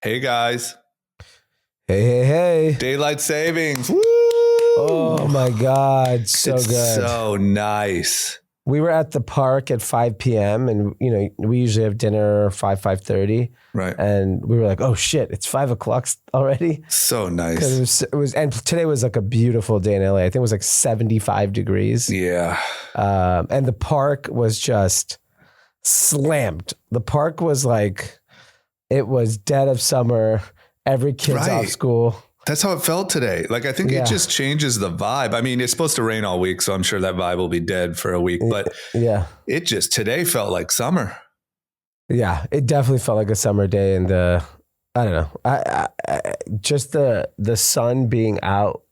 Hey guys. Hey. Daylight savings. Woo! Oh my God. So it's good. So nice. We were at the park at 5 p.m. and we usually have dinner 5:30. Right. And we were like, oh shit, it's 5 o'clock already. So nice. Because it was, and today was like a beautiful day in LA. I think it was like 75 degrees. Yeah. And the park was just slammed. The park was like, it was dead of summer. Every kid's off school. That's how it felt today. Like, I think it just changes the vibe. I mean, it's supposed to rain all week, so I'm sure that vibe will be dead for a week. But it just today felt like summer. Yeah, it definitely felt like a summer day. And I don't know, I just the sun being out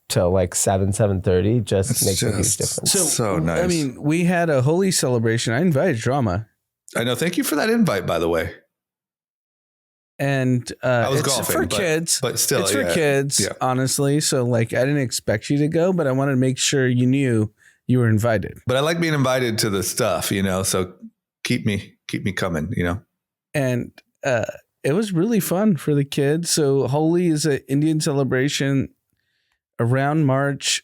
till like 7:30 just makes a huge difference. So nice. I mean, we had a holy celebration. I invited Drama. I know. Thank you for that invite, by the way. And I was it's golfing, for kids, but still, it's for kids, honestly. So like, I didn't expect you to go, but I wanted to make sure you knew you were invited. But I like being invited to the stuff, so keep me coming, And it was really fun for the kids. So Holi is an Indian celebration around March.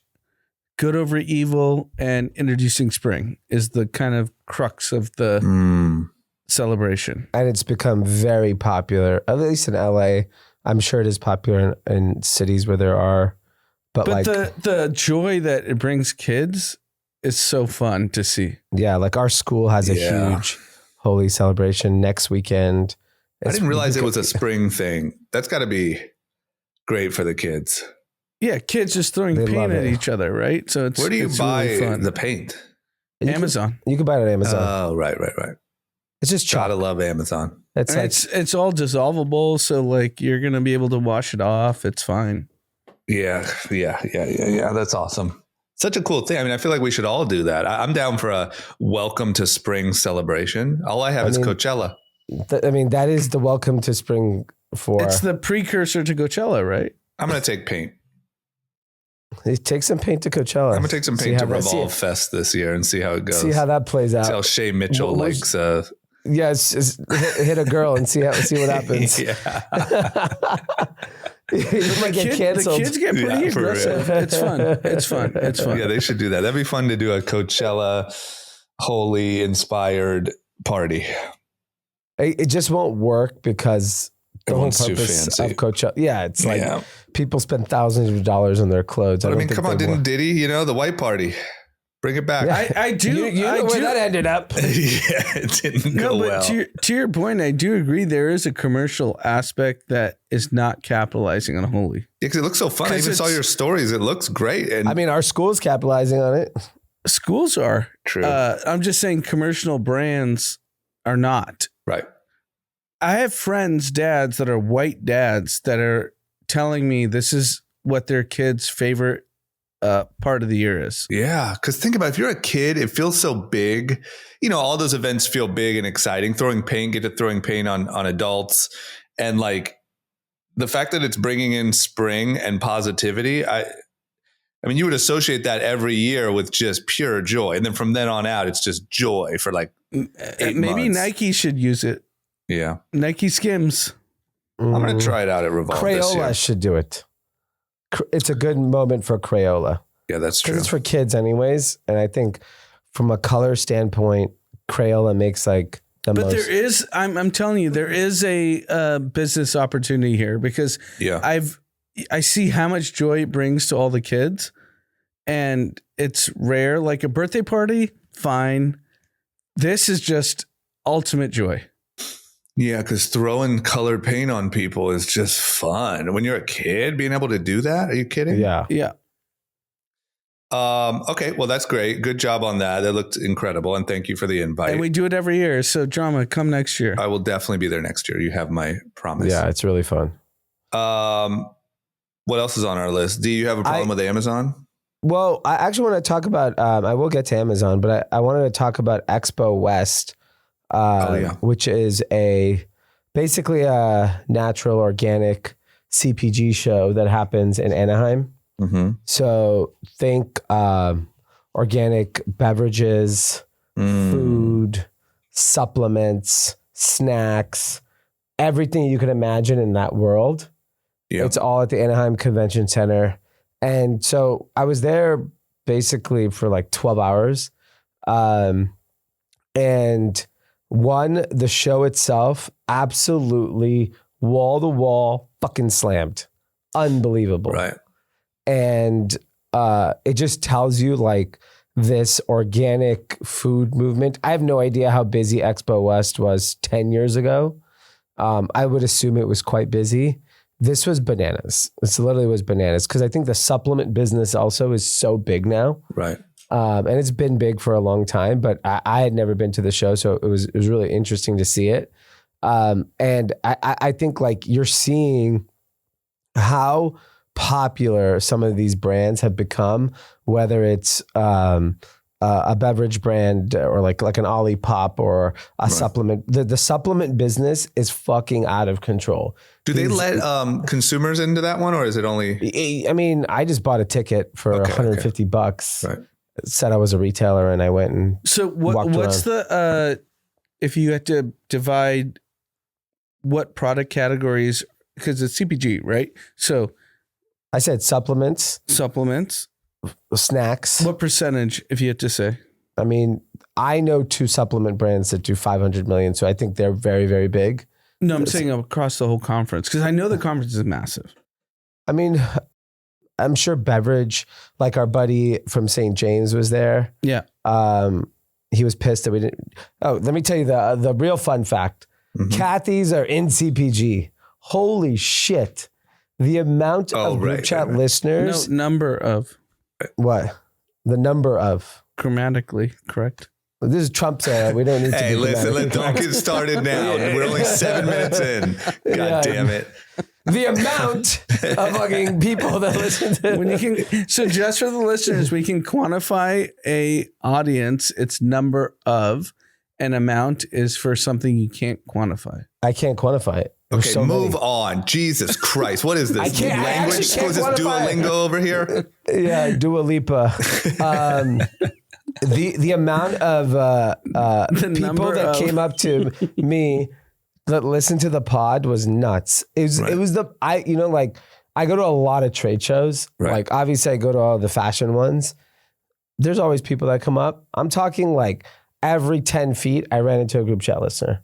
Good over evil and introducing spring is the kind of crux of the celebration. And it's become very popular, at least in LA. I'm sure it is popular in cities where there are. But like the joy that it brings kids is so fun to see. Yeah, like our school has a huge Holi celebration next weekend. I didn't realize it was a spring thing. That's got to be great for the kids. Yeah, kids just throwing paint at each other, right? So it's where do you buy really the paint? Amazon. You can buy it on Amazon. Oh, right. It's just chalk. Gotta love Amazon. It's all dissolvable, so like you're gonna be able to wash it off. It's fine. Yeah. That's awesome. Such a cool thing. I mean, I feel like we should all do that. I'm down for a welcome to spring celebration. All I have is Coachella. That is the welcome to spring for. It's the precursor to Coachella, right? I'm gonna take paint. Take some paint to Coachella. I'm gonna take some paint to Revolve Fest this year and see how it goes. See how that plays out. See how Shay Mitchell likes. Yes, hit a girl and see what happens. Yeah. You might get canceled. The kids get pretty aggressive. It's fun. Yeah, they should do that. That'd be fun to do a Coachella Holi inspired party. It just won't work because the Everyone's whole too purpose fancy. of Coachella. Yeah, it's like people spend thousands of dollars on their clothes. But I mean, come on, didn't Diddy, the white party? Bring it back. Yeah. I do. You know where that ended up. Yeah, it didn't go well. To your point, I do agree there is a commercial aspect that is not capitalizing on Holi. Yeah, because it looks so fun. I even saw your stories. It looks great. And I mean, our school's capitalizing on it. Schools are. True. I'm just saying commercial brands are not. Right. I have friends, dads that are white dads that are telling me this is what their kids' favorite part of the year is. Yeah, because think about it, if you're a kid, it feels so big. All those events feel big and exciting. Throwing paint on adults, and like the fact that it's bringing in spring and positivity. I mean, you would associate that every year with just pure joy, and then from then on out, it's just joy for like 8 maybe months. Nike should use it. Yeah, Nike Skims. I'm gonna try it out at Revolve. Crayola should do it. It's a good moment for Crayola. Yeah, that's true. Because it's for kids anyways. And I think from a color standpoint, Crayola makes like the most. But there is, I'm telling you, there is a business opportunity here because I see how much joy it brings to all the kids. And it's rare, like a birthday party, fine. This is just ultimate joy. Yeah, because throwing colored paint on people is just fun. When you're a kid, being able to do that, are you kidding? Yeah. Okay, well, that's great. Good job on that. That looked incredible. And thank you for the invite. And we do it every year. So Drama, come next year. I will definitely be there next year. You have my promise. Yeah, it's really fun. What else is on our list? Do you have a problem with Amazon? Well, I actually want to talk about, I will get to Amazon, but I wanted to talk about Expo West. Which is basically a natural organic CPG show that happens in Anaheim. Mm-hmm. So think organic beverages, food, supplements, snacks, everything you can imagine in that world. Yeah. It's all at the Anaheim Convention Center. And so I was there basically for like 12 hours. And the show itself, absolutely wall to wall fucking slammed. Unbelievable. Right. And it just tells you like this organic food movement. I have no idea how busy Expo West was 10 years ago. I would assume it was quite busy. This was bananas. This literally was bananas because I think the supplement business also is so big now. Right. And it's been big for a long time, but I had never been to the show. So it was really interesting to see it. And I think like you're seeing how popular some of these brands have become, whether it's a beverage brand or like an Olipop or a supplement. The supplement business is fucking out of control. Do they let consumers into that one, or is it only? I mean, I just bought a ticket for $150. Right. Said I was a retailer, and I went and what's the if you had to divide what product categories, because it's CPG, right? So I said supplements, snacks. What percentage, if you had to say? I mean, I know 2 supplement brands that do 500 million, so I think they're very, very big. No, I'm saying across the whole conference, because I know the conference is massive. I mean, I'm sure beverage, like our buddy from St. James was there. Yeah. He was pissed that we didn't. Oh, let me tell you the real fun fact. Mm-hmm. Kathy's are in CPG. Holy shit. The amount of group chat listeners. No, number of. What? The number of. Grammatically correct. This is Trump's era. We don't need to. Hey, listen, don't get started now. We're only 7 minutes in. God damn it. The amount of fucking people that listen to so just for the listeners, we can quantify a audience, its number of, an amount is for something you can't quantify. I can't quantify it. Okay, so move on. Jesus Christ. What is this? Language? Is this Duolingo over here? Yeah, Dua Lipa. The amount of people that came up to me that listened to the pod was nuts. It was I go to a lot of trade shows. Right. Like obviously I go to all the fashion ones. There's always people that come up. I'm talking like every 10 feet I ran into a group chat listener.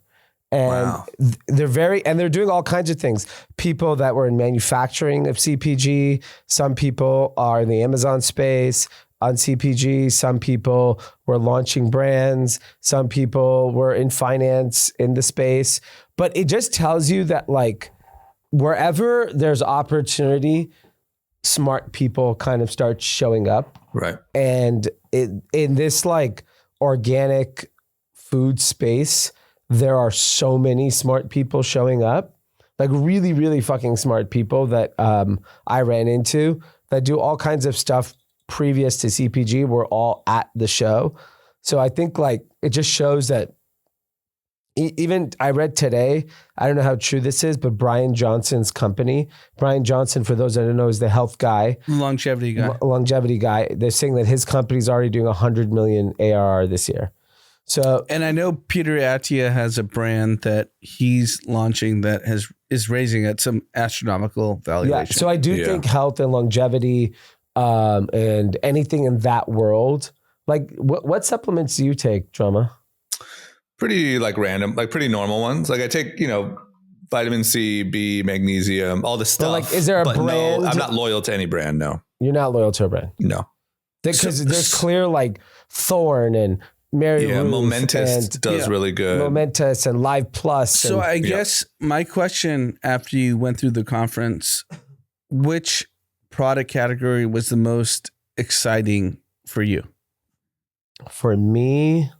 And they're doing all kinds of things. People that were in manufacturing of CPG, some people are in the Amazon space on CPG, some people were launching brands, some people were in finance in the space. But it just tells you that like wherever there's opportunity, smart people kind of start showing up. Right. And in this like organic food space, there are so many smart people showing up, like really, really fucking smart people that I ran into that do all kinds of stuff previous to CPG were all at the show. So I think like it just shows that even I read today, I don't know how true this is, but Brian Johnson's company, Brian Johnson, for those that don't know, is the health guy. Longevity guy. They're saying that his company's already doing 100 million ARR this year. So, and I know Peter Attia has a brand that he's launching that is raising at some astronomical valuation. Yeah, so I do think health and longevity and anything in that world. Like, what supplements do you take, Drama? Pretty like random, like pretty normal ones. Like I take, vitamin C, B, magnesium, all the stuff. But like, is there a brand? No, I'm not loyal to any brand. No, you're not loyal to a brand. No, because there's clear like Thorne and Mary Ruth Momentous does really good. Momentous and Live Plus. So I guess my question after you went through the conference, which product category was the most exciting for you? For me,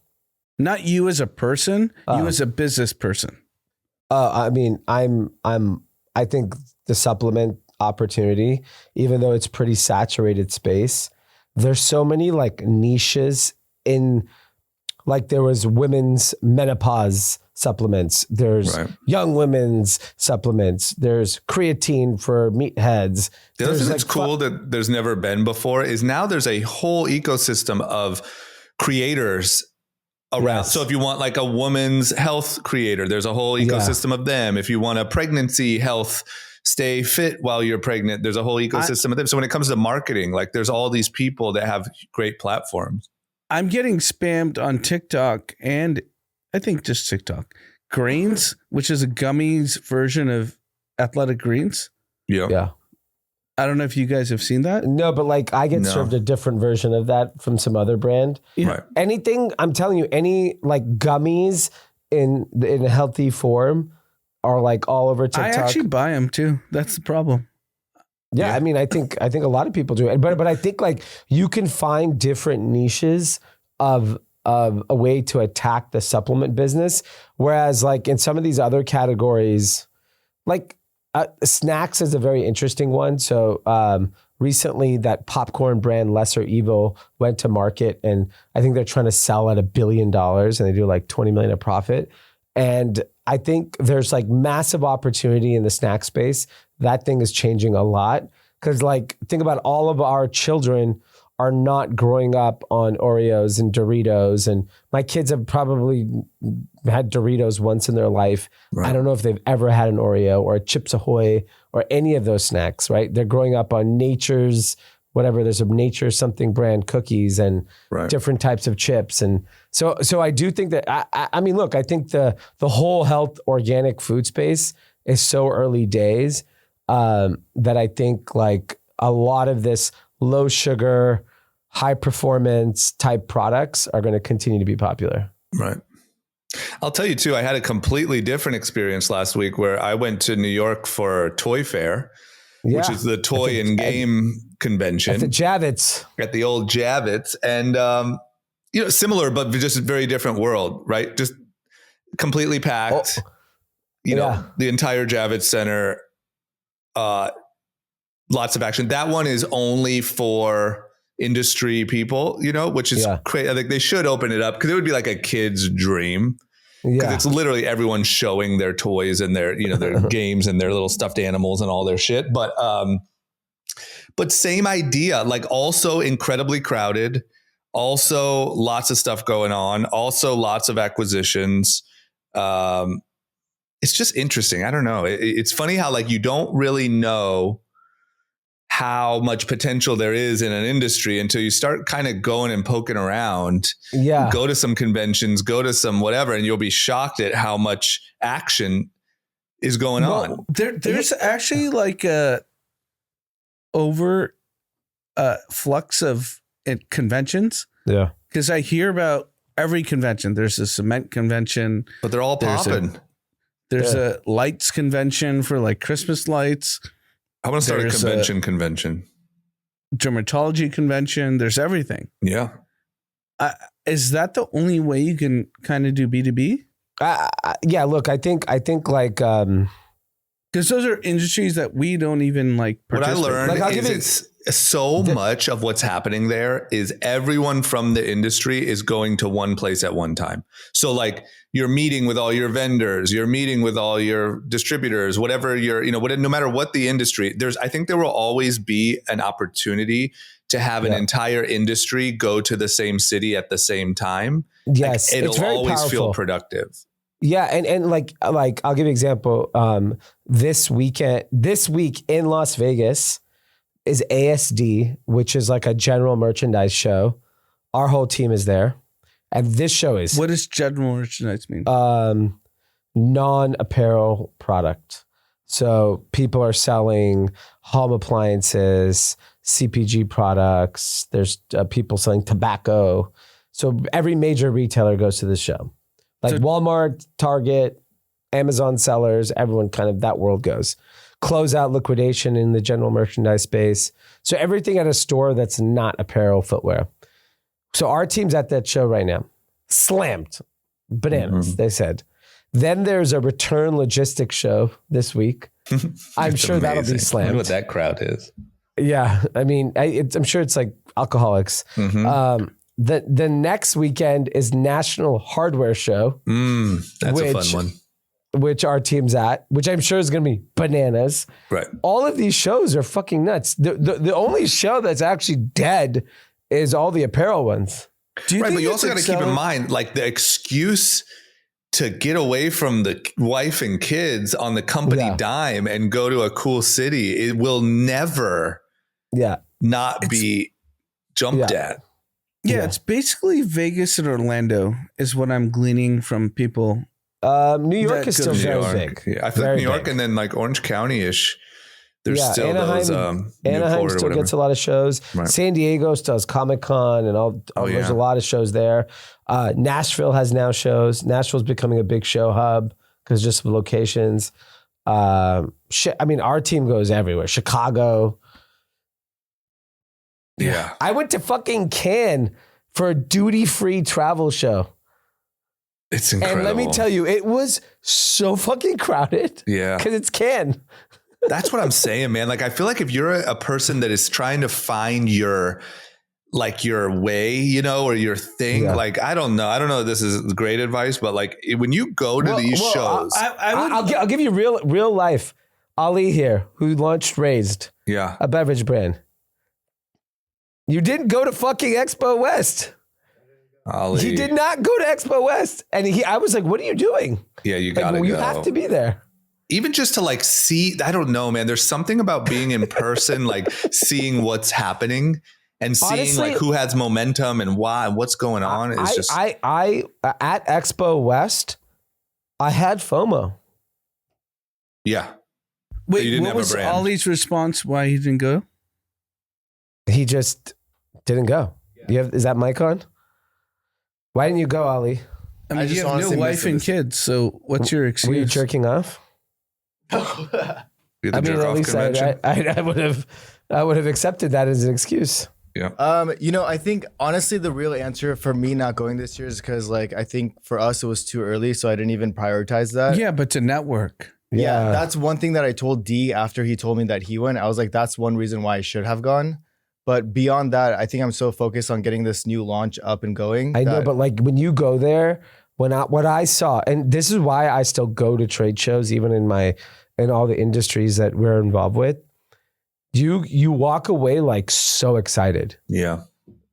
not you as a person, you as a business person. I mean, I think the supplement opportunity, even though it's pretty saturated space, there's so many like niches in. Like there was women's menopause supplements. There's young women's supplements. There's creatine for meatheads. The other thing that's cool that there's never been before is now there's a whole ecosystem of creators around. Yes. So if you want like a woman's health creator, there's a whole ecosystem of them. If you want a pregnancy health, stay fit while you're pregnant, there's a whole ecosystem of them. So when it comes to marketing, like there's all these people that have great platforms. I'm getting spammed on TikTok and I think just TikTok. Grains, which is a gummies version of Athletic Greens. Yeah. I don't know if you guys have seen that. No, but like I get served a different version of that from some other brand. Yeah. Right. Anything, I'm telling you, any like gummies in a healthy form are like all over TikTok. I actually buy them too. That's the problem. Yeah, I mean, I think a lot of people do it, but I think like you can find different niches of a way to attack the supplement business, whereas like in some of these other categories, like snacks is a very interesting one. So recently, that popcorn brand Lesser Evil went to market, and I think they're trying to sell at $1 billion, and they do like 20 million of profit. And I think there's like massive opportunity in the snack space. That thing is changing a lot because like think about all of our children are not growing up on Oreos and Doritos. And my kids have probably had Doritos once in their life. Right. I don't know if they've ever had an Oreo or a Chips Ahoy or any of those snacks, right? They're growing up on Nature's, whatever, there's a Nature something brand cookies and different types of chips. And so I do think that, I mean, look, I think the whole health organic food space is so early days that I think like a lot of this low sugar, high performance type products are going to continue to be popular. Right. I'll tell you too, I had a completely different experience last week where I went to New York for Toy Fair, which is the toy and game convention. At the Javits. At the old Javits. And, similar, but just a very different world, right? Just completely packed, the entire Javits Center, lots of action. That one is only for industry people, which is crazy. I think they should open it up because it would be like a kid's dream. Because it's literally everyone showing their toys and their, their games and their little stuffed animals and all their shit. But same idea, like also incredibly crowded, also lots of stuff going on, also lots of acquisitions. It's just interesting. I don't know. It's funny how like you don't really know how much potential there is in an industry until you start kind of going and poking around. Yeah. Go to some conventions, go to some whatever, and you'll be shocked at how much action is going on. There's actually like a flux of conventions. Yeah. Because I hear about every convention. There's a cement convention. But they're all popping. There's a lights convention for like Christmas lights. I want to start a convention. Dermatology convention. There's everything. Yeah. Is that the only way you can kind of do B2B? Yeah. Look, I think like, because those are industries that we don't even like. What I learned is so much of what's happening there is everyone from the industry is going to one place at one time. So like you're meeting with all your vendors, you're meeting with all your distributors, whatever no matter what the industry, I think there will always be an opportunity to have an entire industry go to the same city at the same time. Yes. Like, it'll always feel productive. Yeah. And like I'll give you an example. This week in Las Vegas is ASD, which is like a general merchandise show. Our whole team is there. And this show is... What does general merchandise mean? Non-apparel product. So people are selling home appliances, CPG products. There's people selling tobacco. So every major retailer goes to this show. Like Walmart, Target, Amazon sellers, everyone kind of that world goes. Closeout liquidation in the general merchandise space. So everything at a store that's not apparel footwear. So our team's at that show right now. Slammed. Bananas, they said. Then there's a return logistics show this week. I'm sure that'll be slammed. I wonder what that crowd is. Yeah. I mean, I'm sure it's like alcoholics. The next weekend is National Hardware Show. That's a fun one. Which our team's at, which I'm sure is going to be bananas. Right. All of these shows are fucking nuts. The only show that's actually dead is all the apparel ones. Do you right, think but you also got to keep in mind, like the excuse to get away from the wife and kids on the company dime and go to a cool city, it will never not be jumped at. Yeah, it's basically Vegas and Orlando is what I'm gleaning from people. New York is still very big. Yeah, I feel like New York and then like Orange County-ish. There's still Anaheim, those. Anaheim still gets a lot of shows. Right. San Diego still has Comic-Con and all. There's a lot of shows there. Nashville has now shows. Nashville's becoming a big show hub because just of locations. I mean, our team goes everywhere. Chicago. Yeah. I went to fucking Cannes for a duty-free travel show. It's incredible. And let me tell you, it was so fucking crowded. Yeah. Because it's Cannes. That's what I'm saying, man. Like, I feel like if you're a person that is trying to find your way, you know, or your thing, like, I don't know if this is great advice, but like when you go to these shows, I'll give you real life. Ali here, who launched Raised, a beverage brand. You didn't go to fucking Expo West. Ali. He did not go to Expo West. And I was like, what are you doing? Yeah, you got to go. You have to be there. Even just to like see, I don't know, man. There's something about being in person, like seeing what's happening and seeing honestly, like who has momentum and why and what's going on. It's just I at Expo West, I had FOMO. Yeah. Wait, what was Ollie's response why he didn't go? He just didn't go. Is that mic on? Why didn't you go, Ollie? I mean, you have no wife and kids, so what's your excuse? Were you jerking off? I mean, at least I would have accepted that as an excuse. Yeah. You know, I think honestly the real answer for me not going this year is because like I think for us it was too early, so I didn't even prioritize that. Yeah, but to network. Yeah, that's one thing that I told Dee after he told me that he went. I was like, that's one reason why I should have gone. But beyond that, I think I'm so focused on getting this new launch up and going. I know, but like when you go there, what I saw, and this is why I still go to trade shows, even in all the industries that we're involved with, you walk away like so excited. Yeah.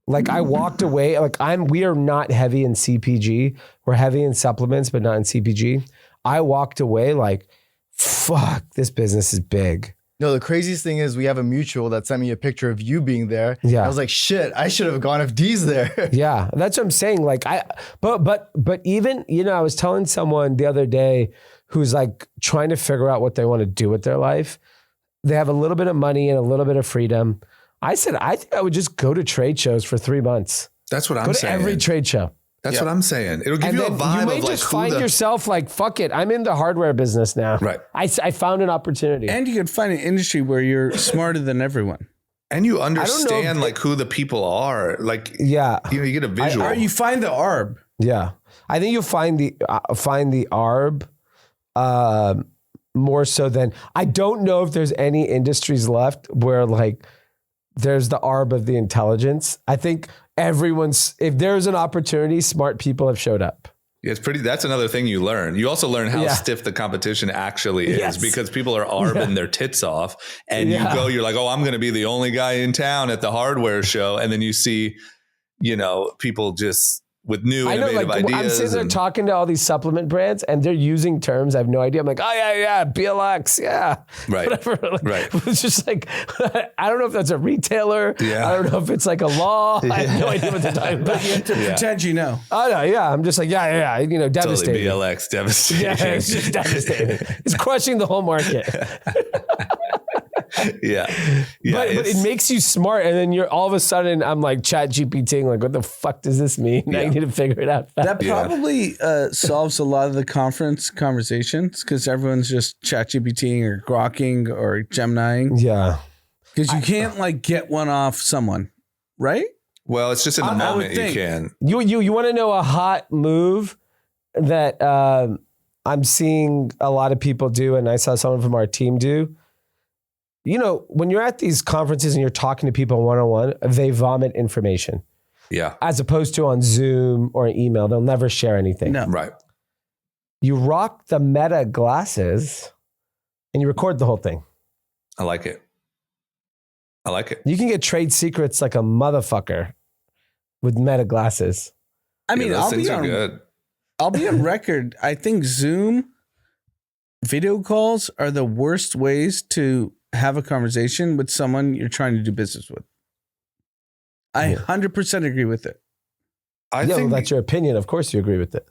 Like I walked away, like we are not heavy in CPG. We're heavy in supplements, but not in CPG. I walked away like, fuck, this business is big. No, the craziest thing is we have a mutual that sent me a picture of you being there. Yeah. I was like, shit, I should have gone if Dee's there. Yeah, that's what I'm saying. Like but even, you know, I was telling someone the other day who's like trying to figure out what they want to do with their life. They have a little bit of money and a little bit of freedom. I said, I think I would just go to trade shows for 3 months. That's what I'm saying. Go to every trade show. That's what I'm saying. It'll give you a vibe you may of like just find yourself like, fuck it, I'm in the hardware business now. Right. I found an opportunity. And you could find an industry where you're smarter than everyone. And you understand like who the people are. Like, you know, you get a visual. Or you find the ARB. Yeah. I think you'll find the ARB more so than, I don't know if there's any industries left where like there's the ARB of the intelligence. I think if there's an opportunity, smart people have showed up. Yeah, that's another thing you learn. You also learn how stiff the competition actually is because people are arbing their tits off and you're like, oh, I'm going to be the only guy in town at the hardware show. And then you see, you know, people just with new innovative ideas. I'm sitting there talking to all these supplement brands and they're using terms I have no idea. I'm like, oh yeah, BLX, right, whatever. Like, right. It's just like, I don't know if that's a retailer. Yeah. I don't know if it's like a law. I have no idea what they're talking about. But you have to pretend you know. Oh no, yeah. I'm just like, yeah. You know, devastating. Totally BLX, devastating. Yeah, it's just devastating. It's crushing the whole market. Yeah. But it makes you smart, and then you're all of a sudden I'm like chat GPTing, like, what the fuck does this mean? Now you need to figure it out fast. That probably solves a lot of the conference conversations because everyone's just chat GPTing or grokking or Geminiing. Yeah. Because you can't like get one off someone, right? Well, it's just in the moment you can. You want to know a hot move that I'm seeing a lot of people do, and I saw someone from our team do. You know, when you're at these conferences and you're talking to people one-on-one, they vomit information. Yeah. As opposed to on Zoom or an email, they'll never share anything. No. Right. You rock the Meta glasses and you record the whole thing. I like it. You can get trade secrets like a motherfucker with Meta glasses. I mean, those things are good. I'll be on record. I think Zoom video calls are the worst ways to have a conversation with someone you're trying to do business with. I 100% agree with it. I think that's your opinion. Of course you agree with it.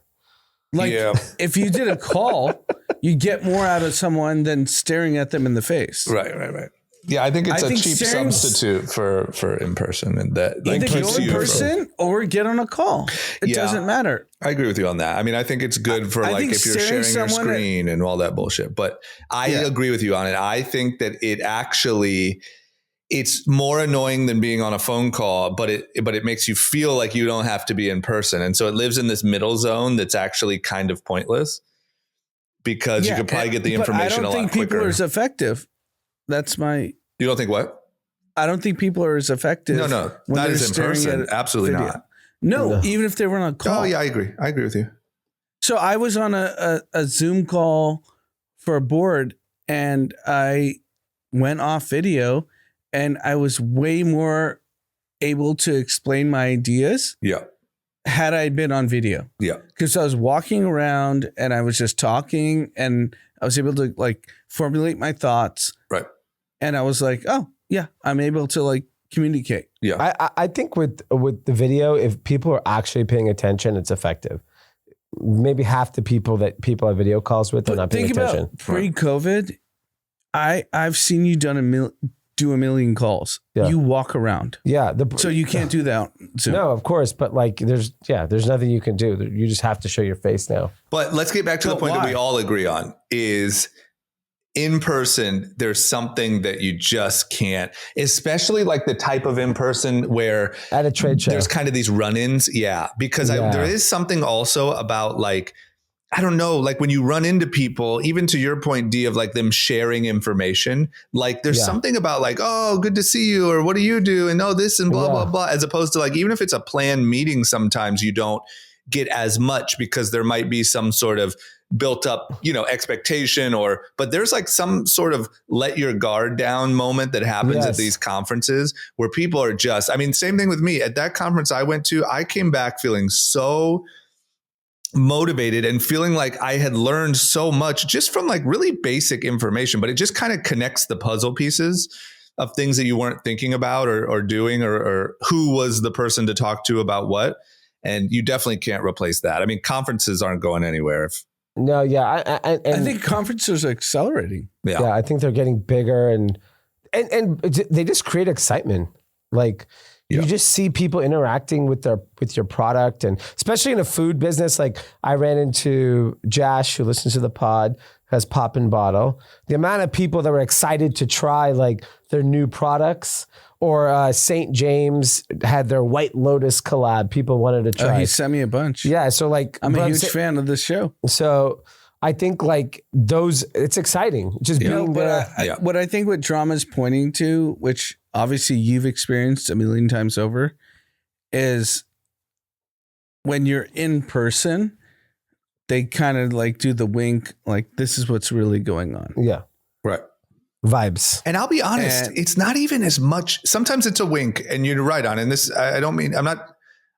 Like, if you did a call, you get more out of someone than staring at them in the face. Right. Yeah, I think it's a cheap substitute for in person, and that either go in person or get on a call. It doesn't matter. I agree with you on that. I mean, I think it's good for like if you're sharing your screen and all that bullshit. But I agree with you on it. I think that it's more annoying than being on a phone call, but it makes you feel like you don't have to be in person, and so it lives in this middle zone that's actually kind of pointless because you could probably get the information a lot quicker. I don't think people are as effective. That's my. You don't think what? I don't think people are as effective. No, not as in person. Absolutely not. No, even if they were on a call. Oh yeah, I agree. I agree with you. So I was on a Zoom call for a board, and I went off video, and I was way more able to explain my ideas. Yeah. Had I been on video. Yeah. Because I was walking around and I was just talking, and I was able to like formulate my thoughts. Right. And I was like, oh yeah, I'm able to like communicate. Yeah. I think with the video, if people are actually paying attention, it's effective. Maybe half the people that people have video calls with are not paying attention. About pre-COVID, I've seen you do a million calls. Yeah. You walk around. Yeah. So you can't do that. No, of course. But like, there's nothing you can do. You just have to show your face now. But let's get back to the point that we all agree on is in person. There's something that you just can't, especially like the type of in person where at a trade show, there's kind of these run-ins. Yeah. Because there is something also about like, I don't know, like when you run into people, even to your point, Dee, of like them sharing information, like there's something about like, oh, good to see you, or what do you do? And this and blah, blah, blah, as opposed to like, even if it's a planned meeting, sometimes you don't get as much because there might be some sort of built up, expectation but there's like some sort of let your guard down moment that happens at these conferences where people are same thing with me at that conference I went to. I came back feeling so motivated and feeling like I had learned so much just from like really basic information, but it just kind of connects the puzzle pieces of things that you weren't thinking about or doing or who was the person to talk to about what. And you definitely can't replace that. I mean, conferences aren't going anywhere. I think conferences are accelerating. Yeah, I think they're getting bigger and they just create excitement. Like you just see people interacting with your product, and especially in a food business. Like I ran into Jash, who listens to the pod, has Poppin' Bottle. The amount of people that were excited to try like their new products, or St. James had their White Lotus collab. People wanted to try. He sent me a bunch. Yeah, so like I'm a huge fan of this show. So I think like it's exciting. Just being there. What I think what drama's pointing to, which obviously you've experienced a million times over, is when you're in person, they kind of like do the wink, like this is what's really going on. Yeah. Right. Vibes. And I'll be honest, it's not even as much. Sometimes it's a wink, and you're right on. And this, I don't mean, I'm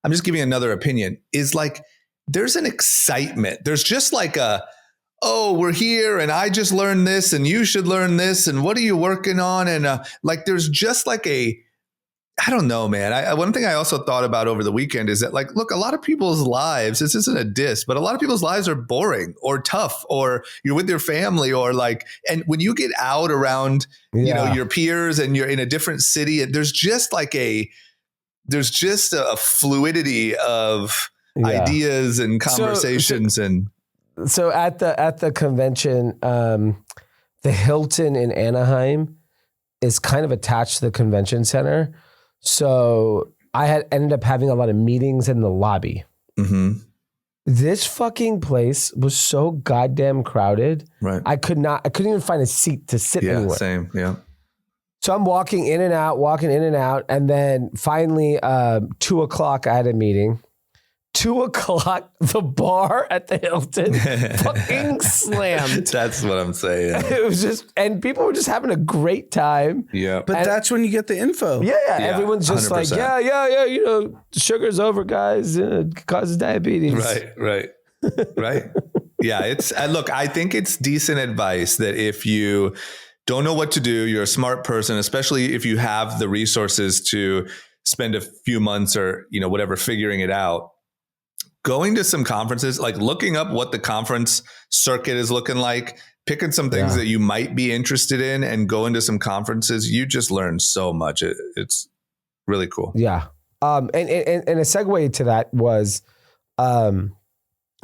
just giving another opinion, is like, there's an excitement. There's just like oh, we're here and I just learned this and you should learn this. And what are you working on? And like, there's just like I don't know, man. One thing I also thought about over the weekend is that like, look, a lot of people's lives, this isn't a diss, but a lot of people's lives are boring or tough, or you're with your family, or like, and when you get out around, your peers and you're in a different city, there's just a fluidity of ideas and conversations. So at the convention, the Hilton in Anaheim is kind of attached to the convention center. So I had ended up having a lot of meetings in the lobby. Mm-hmm. This fucking place was so goddamn crowded. Right. I couldn't even find a seat to sit anywhere. Yeah, same. Yeah. So I'm walking in and out. And then finally, 2:00, I had a meeting. 2:00, the bar at the Hilton fucking slammed. That's what I'm saying. It was just, and people were just having a great time. Yeah. But that's when you get the info. Yeah. Everyone's just 100%. like, yeah. You know, sugar's over, guys. It causes diabetes. Right. Yeah. Look, I think it's decent advice that if you don't know what to do, you're a smart person, especially if you have the resources to spend a few months or, you know, whatever, figuring it out. Going to some conferences, like looking up what the conference circuit is looking like, picking some things that you might be interested in and going to some conferences, you just learn so much. It's really cool. Yeah. And a segue to that was, you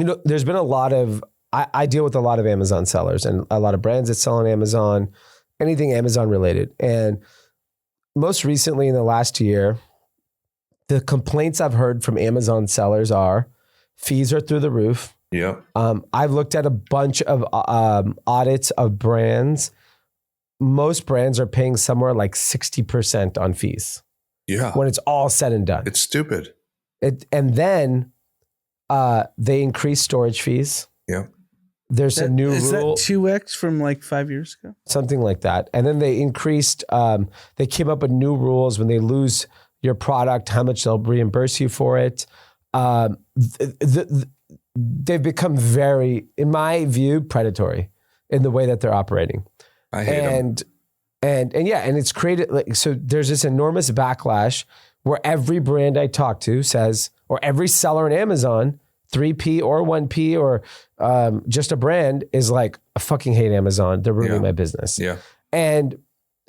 know, there's been a lot of, I deal with a lot of Amazon sellers and a lot of brands that sell on Amazon, anything Amazon related. And most recently in the last year, the complaints I've heard from Amazon sellers are fees are through the roof. Yeah. I've looked at a bunch of audits of brands. Most brands are paying somewhere like 60% on fees. Yeah. When it's all said and done. It's stupid. And then they increase storage fees. Yeah. There's a new is rule. Is that 2x from like 5 years ago? Something like that. And then they increased, they came up with new rules when they lose your product, how much they'll reimburse you for it. They've become very, in my view, predatory in the way that they're operating. I hate them. And it's created, like, so there's this enormous backlash where every brand I talk to says, or every seller on Amazon, 3P or 1P or just a brand is like, I fucking hate Amazon. They're ruining my business. Yeah. And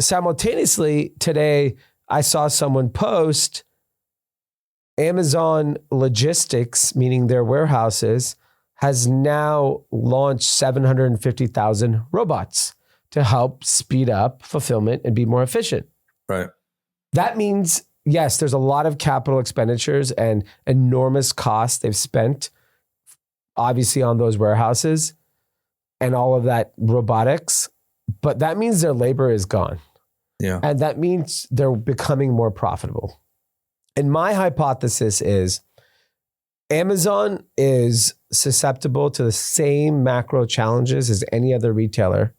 simultaneously today, I saw someone post Amazon Logistics, meaning their warehouses, has now launched 750,000 robots to help speed up fulfillment and be more efficient. Right. That means, yes, there's a lot of capital expenditures and enormous costs they've spent, obviously, on those warehouses and all of that robotics, but that means their labor is gone. Yeah. And that means they're becoming more profitable. And my hypothesis is Amazon is susceptible to the same macro challenges as any other retailer.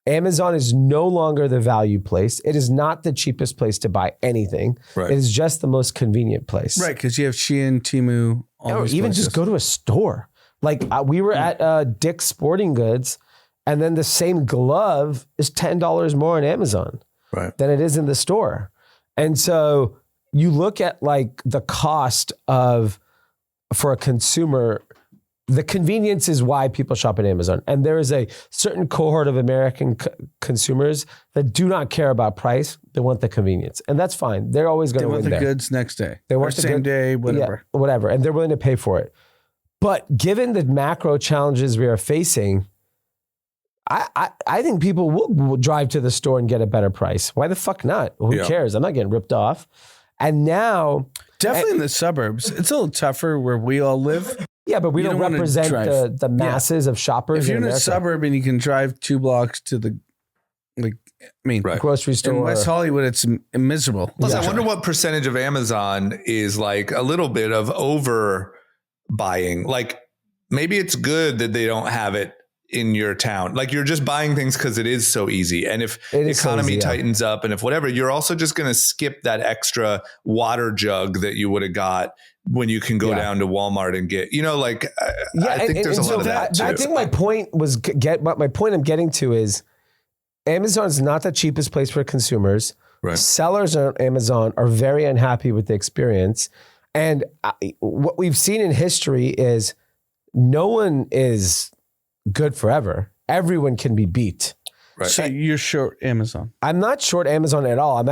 Amazon is no longer the value place. It is not the cheapest place to buy anything. Right. It is just the most convenient place. Right, because you have Shein, Temu, or even just go to a store. Like we were at Dick's Sporting Goods, and then the same glove is $10 more on Amazon than it is in the store. And so you look at like the cost of, for a consumer, the convenience is why people shop at Amazon. And there is a certain cohort of American consumers that do not care about price. They want the convenience. And that's fine. They're always going to win there. They want the goods next day. They want the same day, whatever. Yeah, whatever. And they're willing to pay for it. But given the macro challenges we are facing, I think people will drive to the store and get a better price. Why the fuck not? Who cares? I'm not getting ripped off. And now... Definitely in the suburbs. It's a little tougher where we all live. Yeah, but we don't represent the masses of shoppers. If you're in America. a suburb and you can drive 2 blocks to the, grocery store. In West Hollywood, it's miserable. Plus, I wonder what percentage of Amazon is like a little bit of over buying. Like maybe it's good that they don't have it in your town. Like you're just buying things because it is so easy. And if the economy tightens up and if whatever, you're also just going to skip that extra water jug that you would have got when you can go down to Walmart and get, I think there's a lot of that too. I think my point was my point I'm getting to is Amazon is not the cheapest place for consumers. Right. Sellers on Amazon are very unhappy with the experience. And what we've seen in history is no one is good forever. Everyone can be beat. Right. So you're short Amazon. I'm not short Amazon at all.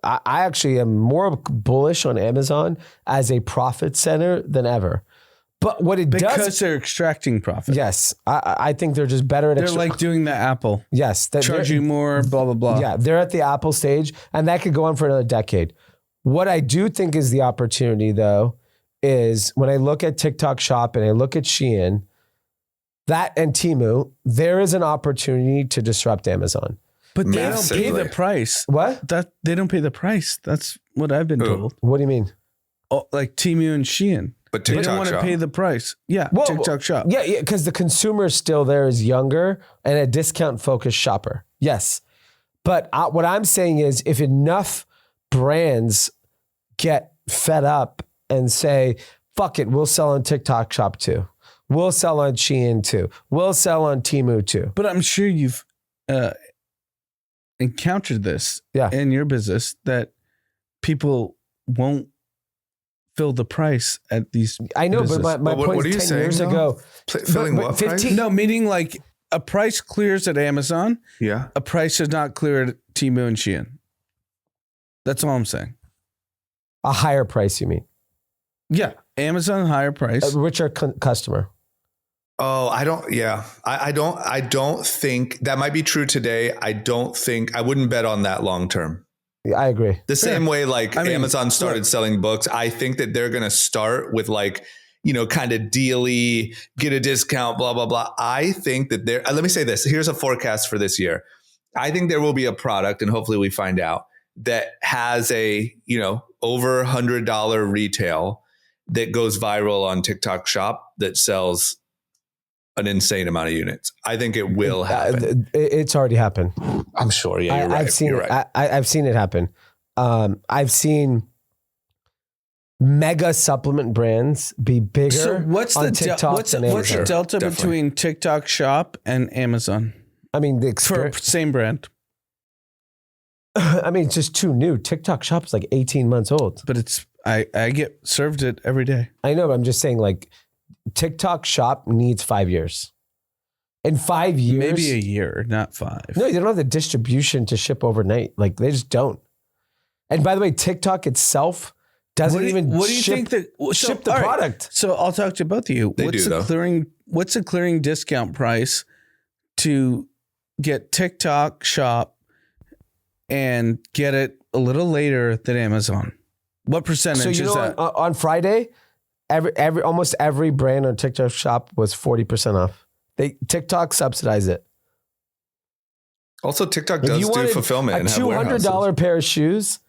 I actually am more bullish on Amazon as a profit center than ever. But what it does... Because they're extracting profit. Yes. I think they're just better at... They're like doing the Apple. Yes. Charge you more, blah, blah, blah. Yeah. They're at the Apple stage, and that could go on for another decade. What I do think is the opportunity, though, is when I look at TikTok Shop and I look at Shein, that and Temu, there is an opportunity to disrupt Amazon. But they don't pay the price. What? They don't pay the price. That's what I've been told. What do you mean? Oh, like Temu and Shein. But they TikTok don't want to Shop. pay the price. Yeah, Well, TikTok Shop. Yeah, because the consumer still there is younger and a discount-focused shopper. Yes. But what I'm saying is if enough brands get fed up and say, fuck it, we'll sell on TikTok Shop too. We'll sell on Shein too. We'll sell on Temu too. But I'm sure you've encountered this in your business that people won't fill the price at these. I know, business. but my point is 10 years ago. Filling what 15, price? No, meaning like a price clears at Amazon. Yeah. A price is not clear at Temu and Shein. That's all I'm saying. A higher price, you mean? Yeah. Amazon higher price. A richer customer. Oh, I don't think that might be true today. I wouldn't bet on that long term. Yeah, I agree. The same way Amazon started selling books. I think that they're going to start with kind of dealy, get a discount, blah, blah, blah. I think that let me say this. Here's a forecast for this year. I think there will be a product, and hopefully we find out, that has a, over $100 retail that goes viral on TikTok Shop that sells an insane amount of units. I think it will happen. It's already happened. I'm sure. Yeah, you're right. I've seen you're it. Right. I've seen it happen. I've seen mega supplement brands be bigger. So what's on the TikTok what's the delta between TikTok Shop and Amazon? I mean, for same brand. I mean, it's just too new. TikTok Shop is like 18 months old. But I get served it every day. I know, but I'm just saying TikTok Shop needs 5 years. In 5 years. Maybe a year, not 5. No, they don't have the distribution to ship overnight. They just don't. And by the way, TikTok itself doesn't ship the product. Right. So I'll talk to both of you. What's the clearing discount price to get TikTok Shop and get it a little later than Amazon? What percentage is that? On Friday, almost every brand on TikTok Shop was 40% off. TikTok subsidize it. Also, TikTok does do fulfillment. A $200 pair of shoes,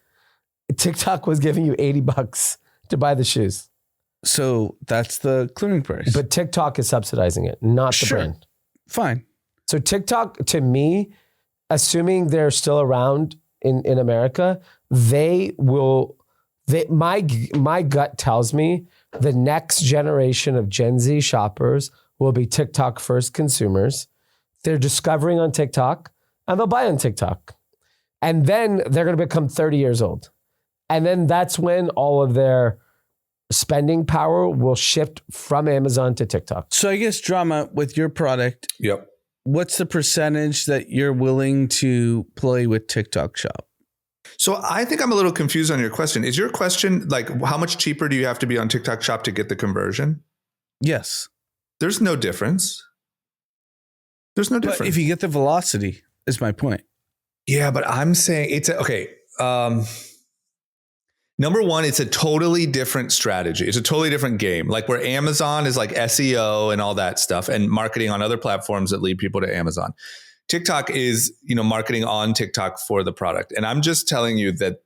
TikTok was giving you $80 to buy the shoes. So that's the clearing price. But TikTok is subsidizing it, not the brand. Fine. So TikTok, to me, assuming they're still around in America, my gut tells me the next generation of Gen Z shoppers will be TikTok first consumers. They're discovering on TikTok and they'll buy on TikTok. And then they're going to become 30 years old. And then that's when all of their spending power will shift from Amazon to TikTok. So I guess, Drama, with your product, yep. What's the percentage that you're willing to play with TikTok Shop? So I think I'm a little confused on your question. Is your question how much cheaper do you have to be on TikTok Shop to get the conversion? Yes. There's no difference. There's no difference. But if you get the velocity, is my point. Yeah, but I'm saying okay. Number one, it's a totally different strategy. It's a totally different game. Where Amazon is SEO and all that stuff and marketing on other platforms that lead people to Amazon. TikTok is, marketing on TikTok for the product. And I'm just telling you that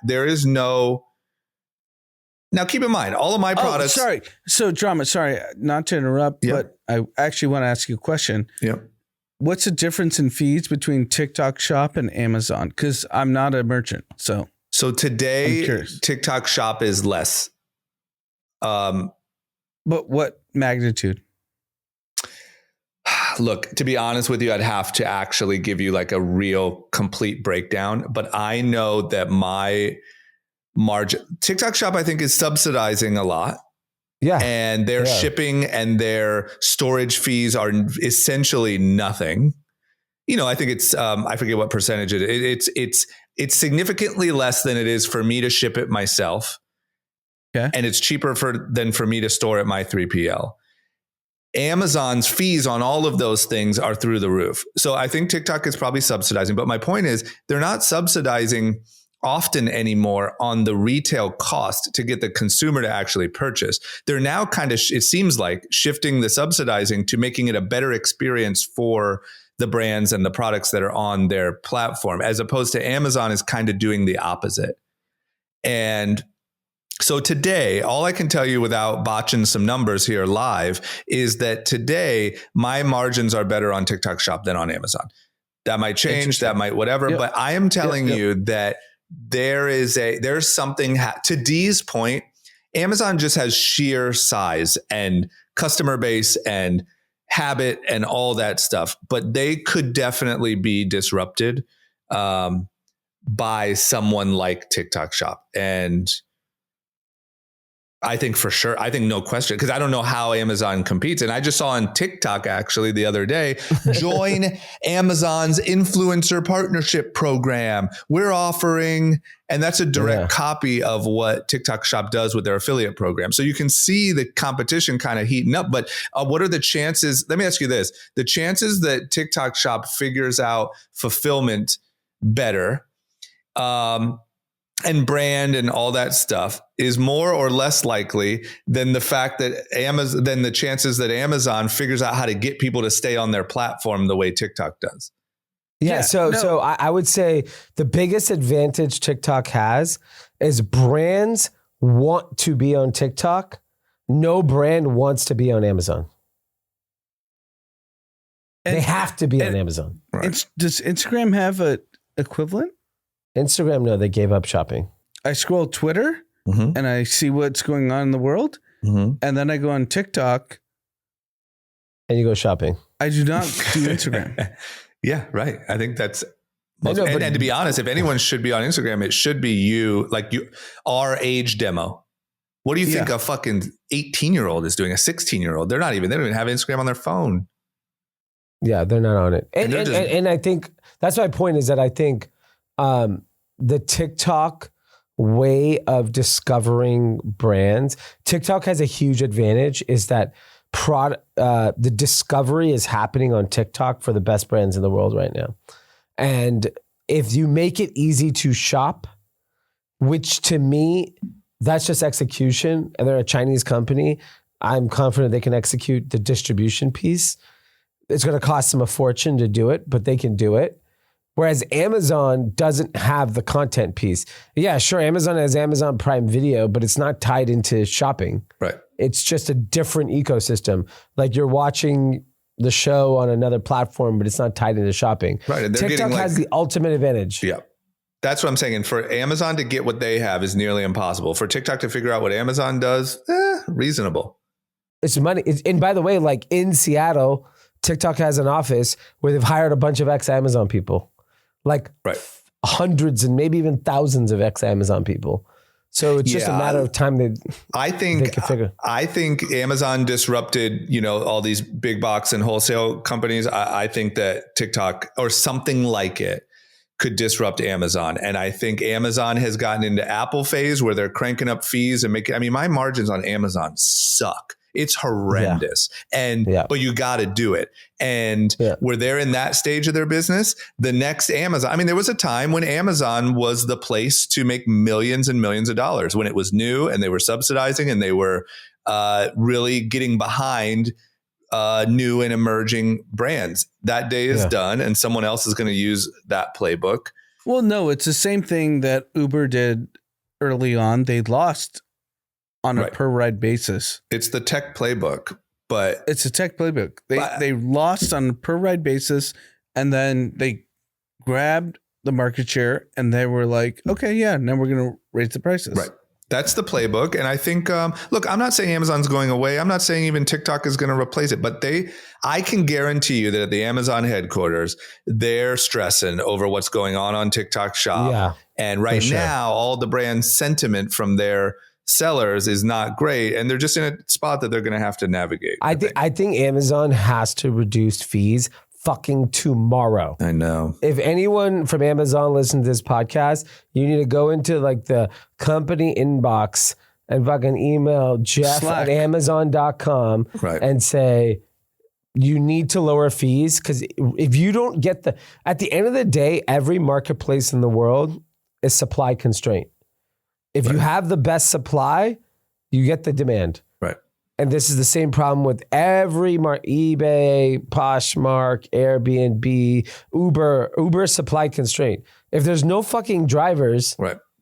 there is no. Now, keep in mind, all of my products. Oh, sorry. So, Drama, sorry, not to interrupt, but I actually want to ask you a question. Yeah. What's the difference in fees between TikTok Shop and Amazon? Because I'm not a merchant, so. So today, TikTok Shop is less. But what magnitude? Look, to be honest with you, I'd have to actually give you a real complete breakdown. But I know that my margin, TikTok Shop, I think, is subsidizing a lot. Yeah. And their shipping and their storage fees are essentially nothing. I think it's, I forget what percentage it is. It's significantly less than it is for me to ship it myself. Okay. And it's cheaper than for me to store at my 3PL. Amazon's fees on all of those things are through the roof. So I think TikTok is probably subsidizing. But my point is, they're not subsidizing often anymore on the retail cost to get the consumer to actually purchase. They're now kind of, it seems like, shifting the subsidizing to making it a better experience for the brands and the products that are on their platform, as opposed to Amazon is kind of doing the opposite. And So today, all I can tell you without botching some numbers here live is that today my margins are better on TikTok Shop than on Amazon. That might change, that might whatever, but I am telling you that there's something to Dee's point. Amazon just has sheer size and customer base and habit and all that stuff, but they could definitely be disrupted by someone like TikTok Shop. And I think for sure, no question, because I don't know how Amazon competes. And I just saw on TikTok actually the other day, join Amazon's influencer partnership program. We're offering, and that's a direct copy of what TikTok Shop does with their affiliate program. So you can see the competition kind of heating up. But what are the chances? Let me ask you this. The chances that TikTok Shop figures out fulfillment better, and brand and all that stuff is more or less likely than the fact that than the chances that Amazon figures out how to get people to stay on their platform the way TikTok does. So I would say the biggest advantage TikTok has is brands want to be on TikTok. No brand wants to be on Amazon. And they have to be on Amazon. Right. Does Instagram have an equivalent? Instagram, no, they gave up shopping. I scroll Twitter and I see what's going on in the world. And then I go on TikTok. And you go shopping. I do not do Instagram. Yeah, right. I think that's... and to be honest, if anyone should be on Instagram, it should be you, our age demo. What do you think a fucking 18-year-old is doing? A 16-year-old? They don't even have Instagram on their phone. Yeah, they're not on it. And I think that's my point is that I think the TikTok way of discovering brands, TikTok has a huge advantage is that the discovery is happening on TikTok for the best brands in the world right now. And if you make it easy to shop, which to me, that's just execution, and they're a Chinese company, I'm confident they can execute the distribution piece. It's going to cost them a fortune to do it, but they can do it. Whereas Amazon doesn't have the content piece. Yeah, sure, Amazon has Amazon Prime Video, but it's not tied into shopping. Right. It's just a different ecosystem. Like you're watching the show on another platform, but it's not tied into shopping. Right. And TikTok has the ultimate advantage. Yeah. That's what I'm saying. And for Amazon to get what they have is nearly impossible. For TikTok to figure out what Amazon does, reasonable. It's money. And by the way, like in Seattle, TikTok has an office where they've hired a bunch of ex-Amazon people. Hundreds and maybe even thousands of ex-Amazon people. So it's just a matter of time I think Amazon disrupted, all these big box and wholesale companies. I think that TikTok or something like it could disrupt Amazon. And I think Amazon has gotten into Apple phase where they're cranking up fees and my margins on Amazon suck. It's horrendous. But you got to do it. And where they're in that stage of their business, the next Amazon, there was a time when Amazon was the place to make millions and millions of dollars when it was new and they were subsidizing and they were really getting behind new and emerging brands. That day is done and someone else is going to use that playbook. Well, no, it's the same thing that Uber did early on. They lost on a per ride basis. It's the tech playbook, but it's a tech playbook. They lost on a per ride basis and then they grabbed the market share and they were like, okay, now we're going to raise the prices. Right. That's the playbook. And I think, look, I'm not saying Amazon's going away. I'm not saying even TikTok is going to replace it, but I can guarantee you that at the Amazon headquarters, they're stressing over what's going on TikTok Shop. Yeah, and right now, all the brand sentiment from their sellers is not great. And they're just in a spot that they're going to have to navigate. I think Amazon has to reduce fees fucking tomorrow. I know. If anyone from Amazon listens to this podcast, you need to go into the company inbox and fucking email Jeff at Amazon.com and say, you need to lower fees. Because if you don't get at the end of the day, every marketplace in the world is supply constraint. If you have the best supply, you get the demand. Right. And this is the same problem with every eBay, Poshmark, Airbnb, Uber supply constraint. If there's no fucking drivers,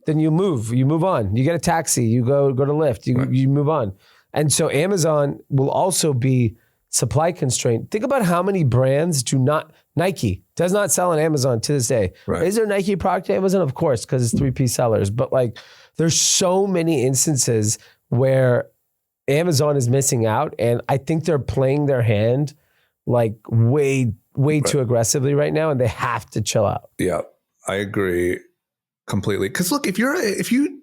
then you move on. You get a taxi, you go to Lyft, you move on. And so Amazon will also be supply constrained. Think about how many brands Nike does not sell on Amazon to this day. Right. Is there Nike product on Amazon? Of course, because it's 3P sellers. But like, there's so many instances where Amazon is missing out. And I think they're playing their hand like way too aggressively right now. And they have to chill out. Yeah, I agree completely. Because look, if you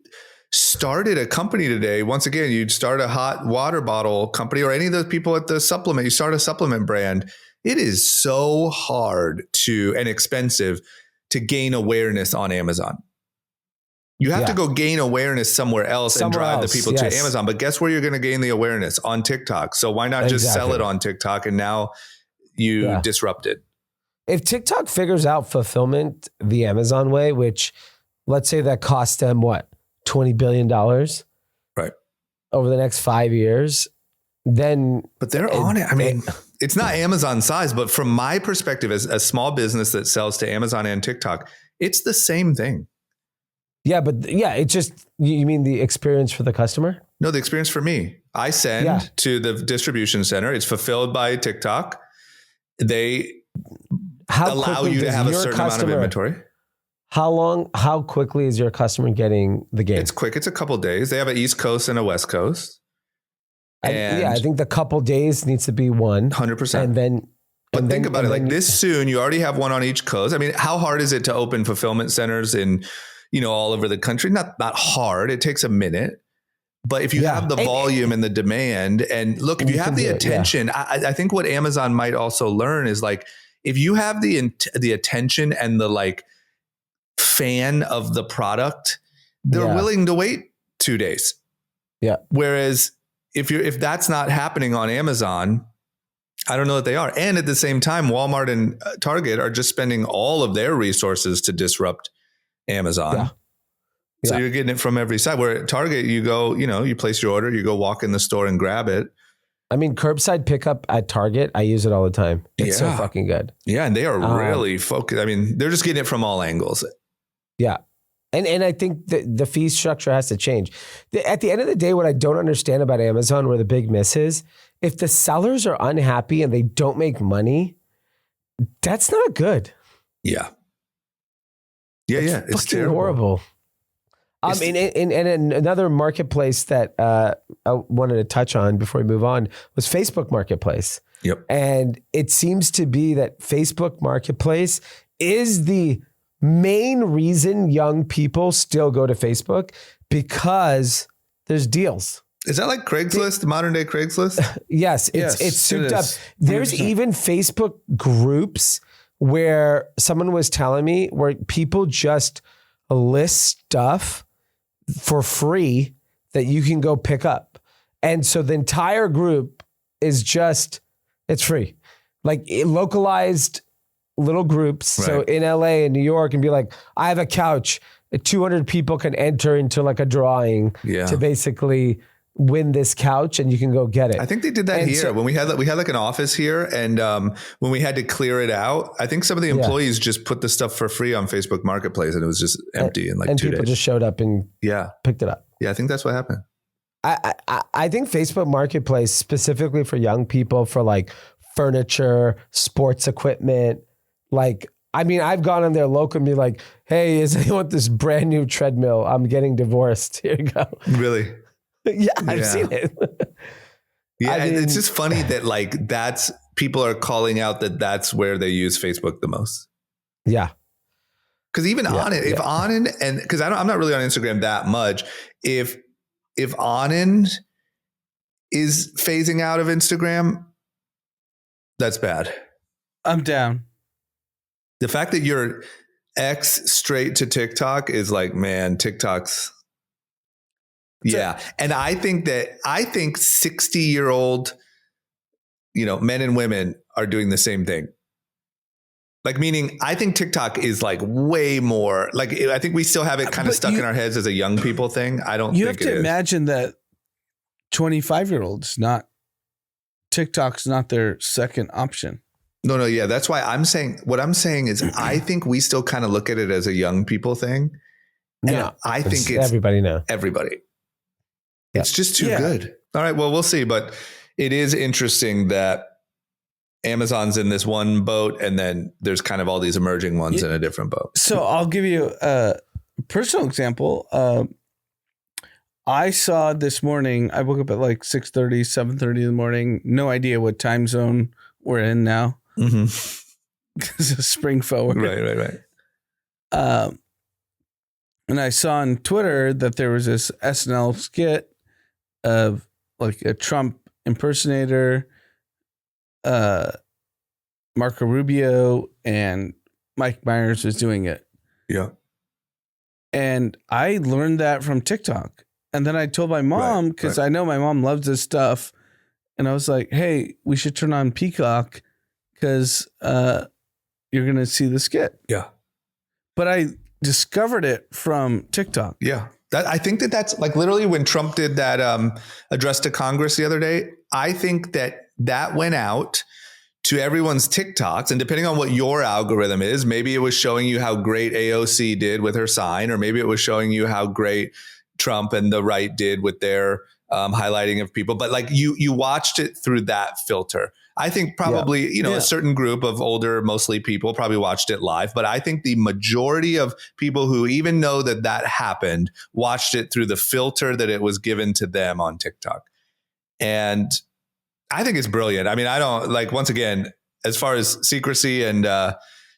started a company today, once again, you'd start a hot water bottle company or any of those people at the supplement, you start a supplement brand. It is so hard and expensive to gain awareness on Amazon. You have to go gain awareness somewhere else and drive the people to Amazon. But guess where you're going to gain the awareness? On TikTok. So why not just sell it on TikTok and now you disrupt it? If TikTok figures out fulfillment the Amazon way, which let's say that cost them what? $20 billion right over the next 5 years, then. But they're on it. I mean, it's not Amazon size, but from my perspective as a small business that sells to Amazon and TikTok, it's the same thing. Yeah, but it's just, you mean the experience for the customer? No, the experience for me. I send to the distribution center. It's fulfilled by TikTok. They allow you to have a certain amount of inventory. How quickly is your customer getting the game? It's quick. It's a couple days. They have an East Coast and a West Coast. I think the couple days needs to be 100%. And then, but think about it like this soon, you already have one on each coast. I mean, how hard is it to open fulfillment centers in, all over the country? Not hard. It takes a minute. But if you have the volume and the demand, and look, if you have the attention, I think what Amazon might also learn is like, if you have the attention and the like fan of the product, they're willing to wait 2 days. Yeah. Whereas if that's not happening on Amazon, I don't know that they are. And at the same time, Walmart and Target are just spending all of their resources to disrupt Amazon. Yeah. So you're getting it from every side. Where at Target, you go, you place your order, you go walk in the store and grab it. I mean, curbside pickup at Target, I use it all the time. It's so fucking good. Yeah. And they are really focused. I mean, they're just getting it from all angles. Yeah. And I think the fee structure has to change. At the end of the day, what I don't understand about Amazon, where the big miss is, if the sellers are unhappy and they don't make money, that's not good. Yeah. Yeah. It's fucking horrible. In another marketplace that I wanted to touch on before we move on was Facebook Marketplace. Yep. And it seems to be that Facebook Marketplace is the main reason young people still go to Facebook, because there's deals. Is that like Craigslist, modern day Craigslist? Yes, it's souped up. There's 100%. Even Facebook groups where someone was telling me where people just list stuff for free that you can go pick up. And so the entire group is it's free. Like localized little groups. Right. So in LA and New York, and be like, I have a couch. 200 people can enter into like a drawing to basically win this couch, and you can go get it. I think they did that and here when we had like an office here, and when we had to clear it out, I think some of the employees just put the stuff for free on Facebook Marketplace, and it was just empty in like 2 days. And people just showed up and picked it up. Yeah, I think that's what happened. I think Facebook Marketplace specifically for young people, for like furniture, sports equipment, like, I mean, I've gone on their local and be like, hey, I want this brand new treadmill. I'm getting divorced. Here you go. Really? Yeah, I've seen it. It's just funny that like people are calling out that's where they use Facebook the most. Yeah. Because even Anand, if Anand, and because I'm not really on Instagram that much, if Anand is phasing out of Instagram, that's bad. I'm down. The fact that you're straight to TikTok is like, man, TikTok's. Yeah. And I think 60-year-old, men and women are doing the same thing. Like, meaning I think TikTok is like way more like, I think we still have it kind of stuck in our heads as a young people thing. I don't think you have to imagine that 25-year-olds, TikTok's not their second option. No. Yeah. That's why what I'm saying is I think we still kind of look at it as a young people thing. And I think it's everybody now. Everybody. Yeah. It's just too good. All right. Well, we'll see. But it is interesting that Amazon's in this one boat, and then there's kind of all these emerging ones in a different boat. So I'll give you a personal example. I saw this morning, I woke up at like 6:30, 7:30 in the morning. No idea what time zone we're in now. Because of spring forward. Right. And I saw on Twitter that there was this SNL skit of like a Trump impersonator, Marco Rubio and Mike Myers was doing it. Yeah. And I learned that from TikTok. And then I told my mom, because I know my mom loves this stuff. And I was like, hey, we should turn on Peacock because you're going to see the skit. Yeah. But I discovered it from TikTok. Yeah. I think that's like literally when Trump did that address to Congress the other day. I think that went out to everyone's TikToks, and depending on what your algorithm is, maybe it was showing you how great AOC did with her sign, or maybe it was showing you how great Trump and the right did with their highlighting of people. But like you watched it through that filter. I think probably, a certain group of older, mostly people probably watched it live. But I think the majority of people who even know that happened watched it through the filter that it was given to them on TikTok. And I think it's brilliant. I mean, I don't like, once again, as far as secrecy and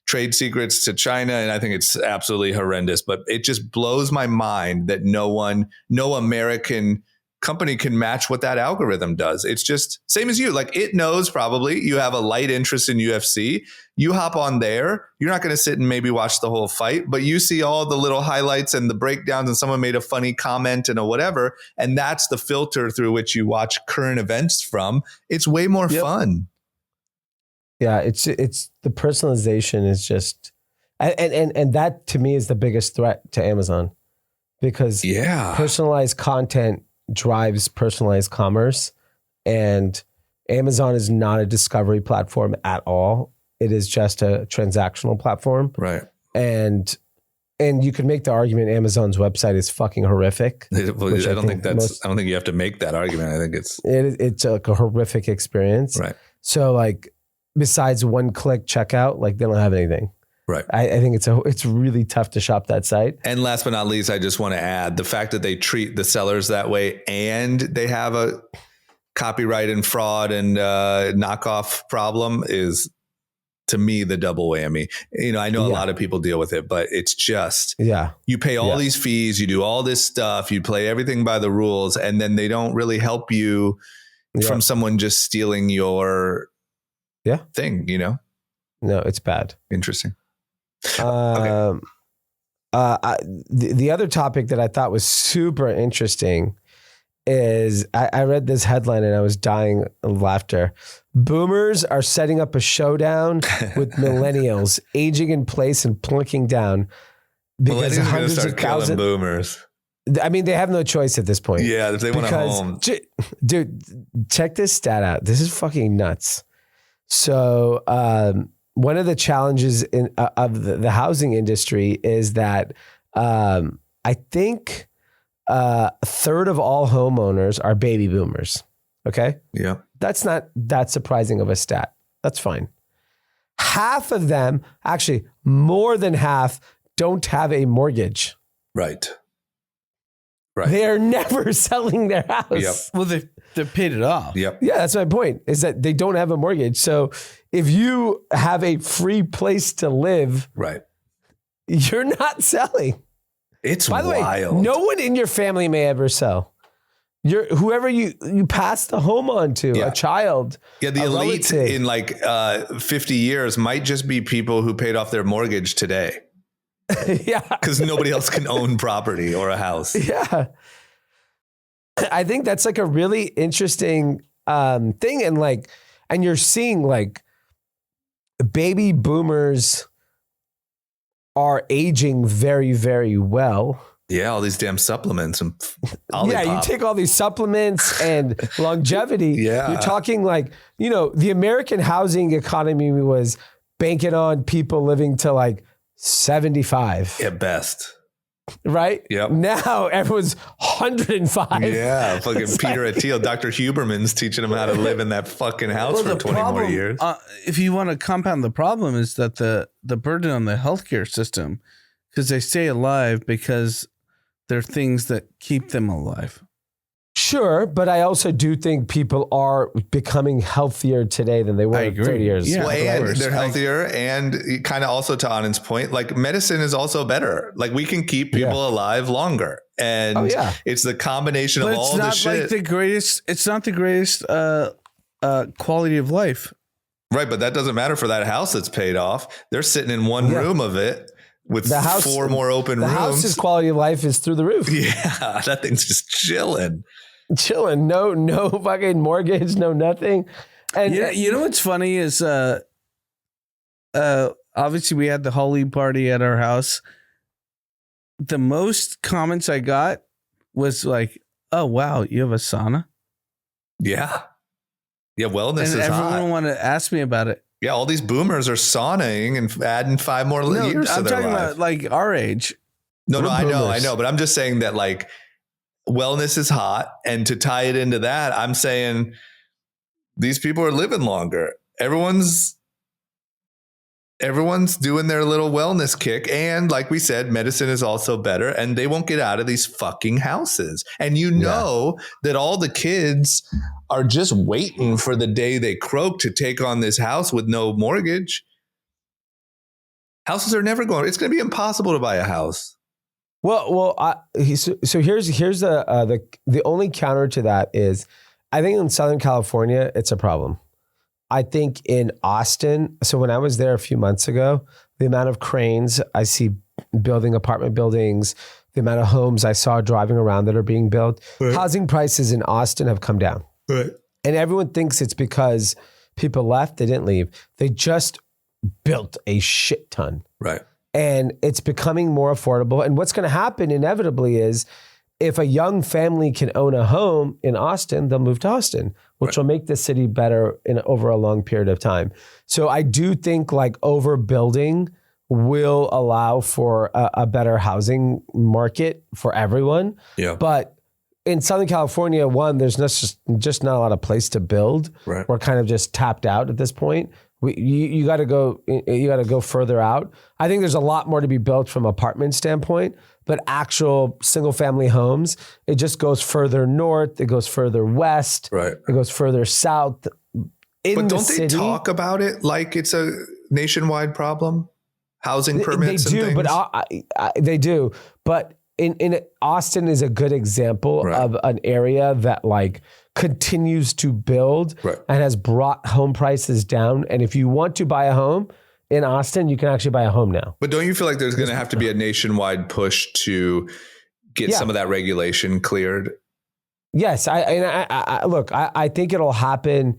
trade secrets to China, and I think it's absolutely horrendous, but it just blows my mind that no American company can match what that algorithm does. It's just same as you. Like, it knows probably you have a light interest in UFC. You hop on there. You're not going to sit and maybe watch the whole fight, but you see all the little highlights and the breakdowns, and someone made a funny comment and a whatever. And that's the filter through which you watch current events from. It's way more fun. Yeah. It's the personalization is just, and that to me is the biggest threat to Amazon, because personalized content drives personalized commerce, and Amazon is not a discovery platform at all. It is just a transactional platform. Right. And you could make the argument Amazon's website is fucking horrific. I don't think you have to make that argument. I think it's like a horrific experience. Right. So like, besides one click checkout, like they don't have anything. Right. I think it's really tough to shop that site. And last but not least, I just want to add the fact that they treat the sellers that way, and they have a copyright and fraud and knockoff problem is, to me, the double whammy. I know a lot of people deal with it, but it's just, you pay all these fees, you do all this stuff, you play everything by the rules, and then they don't really help you from someone just stealing your thing, No, it's bad. Interesting. The other topic that I thought was super interesting is I read this headline and I was dying of laughter. Boomers are setting up a showdown with millennials, aging in place and plunking down because hundreds of thousands boomers. I mean, they have no choice at this point. Yeah, if they want a home. Dude, check this stat out. This is fucking nuts. So, one of the challenges of the housing industry is that I think a third of all homeowners are baby boomers. Okay? Yeah. That's not that surprising of a stat. That's fine. Half of them, actually more than half, don't have a mortgage. Right. They're never selling their house. Yep. Well, they've paid it off. Yep. Yeah, that's my point, is that they don't have a mortgage. So if you have a free place to live, you're not selling. It's By the wild. way, no one in your family may ever sell. Whoever you pass the home on to, a child. Yeah, the elite relative. in like 50 years might just be people who paid off their mortgage today. Yeah. Because nobody else can own property or a house. Yeah. I think that's like a really interesting thing. And you're seeing like baby boomers are aging very, very well. Yeah, all these damn supplements and you take all these supplements and longevity. Yeah. You're talking like, the American housing economy was banking on people living to like 75 at best. right? Yep. Now everyone's 105. Yeah, fucking Peter Attiel, Dr. Huberman's teaching them how to live in that fucking house for 20 more years. If you want to compound the problem, is that the burden on the healthcare system, because they stay alive because they're things that keep them alive. Sure, but I also do think people are becoming healthier today than they were 30 years ago. Well, and they're healthier, and kind of also to Anand's point, like medicine is also better. Like we can keep people alive longer, and it's the combination of all the shit. Like the greatest. It's not the greatest quality of life, right? But that doesn't matter for that house that's paid off. They're sitting in one room of it. With the house, 4 more open rooms. The house's quality of life is through the roof. Yeah, that thing's just chilling. No fucking mortgage, no nothing. And you know what's funny is obviously we had the Holi party at our house. The most comments I got was like, "Oh wow, you have a sauna?" Yeah. Wellness is hot. And everyone wanted to ask me about it. Yeah, all these boomers are sauning and adding 5 more years to their life. I'm talking about like our age. No, I know. But I'm just saying that like wellness is hot. And to tie it into that, I'm saying these people are living longer. Everyone's doing their little wellness kick. And like we said, medicine is also better. And they won't get out of these fucking houses. And that all the kids are just waiting for the day they croak to take on this house with no mortgage. Houses are never going. It's going to be impossible to buy a house. Well. So here's the only counter to that is, I think in Southern California it's a problem. I think in Austin. So when I was there a few months ago, the amount of cranes I see building apartment buildings, the amount of homes I saw driving around that are being built, housing prices in Austin have come down. Right. And everyone thinks it's because people left. They didn't leave. They just built a shit ton. Right. And it's becoming more affordable. And what's going to happen inevitably is if a young family can own a home in Austin, they'll move to Austin, which will make the city better over a long period of time. So I do think like overbuilding will allow for a better housing market for everyone. Yeah. But in Southern California, there's just not a lot of place to build. Right. We're kind of just tapped out at this point. You got to go further out. I think there's a lot more to be built from an apartment standpoint, but actual single family homes, it just goes further north. It goes further west. Right. It goes further south. But don't they talk about it like it's a nationwide problem? Housing permits and things? They do. But in Austin is a good example of an area that like continues to build and has brought home prices down. And if you want to buy a home in Austin, you can actually buy a home now. But don't you feel like there's going to have to be a nationwide push to get some of that regulation cleared? Yes. I think it'll happen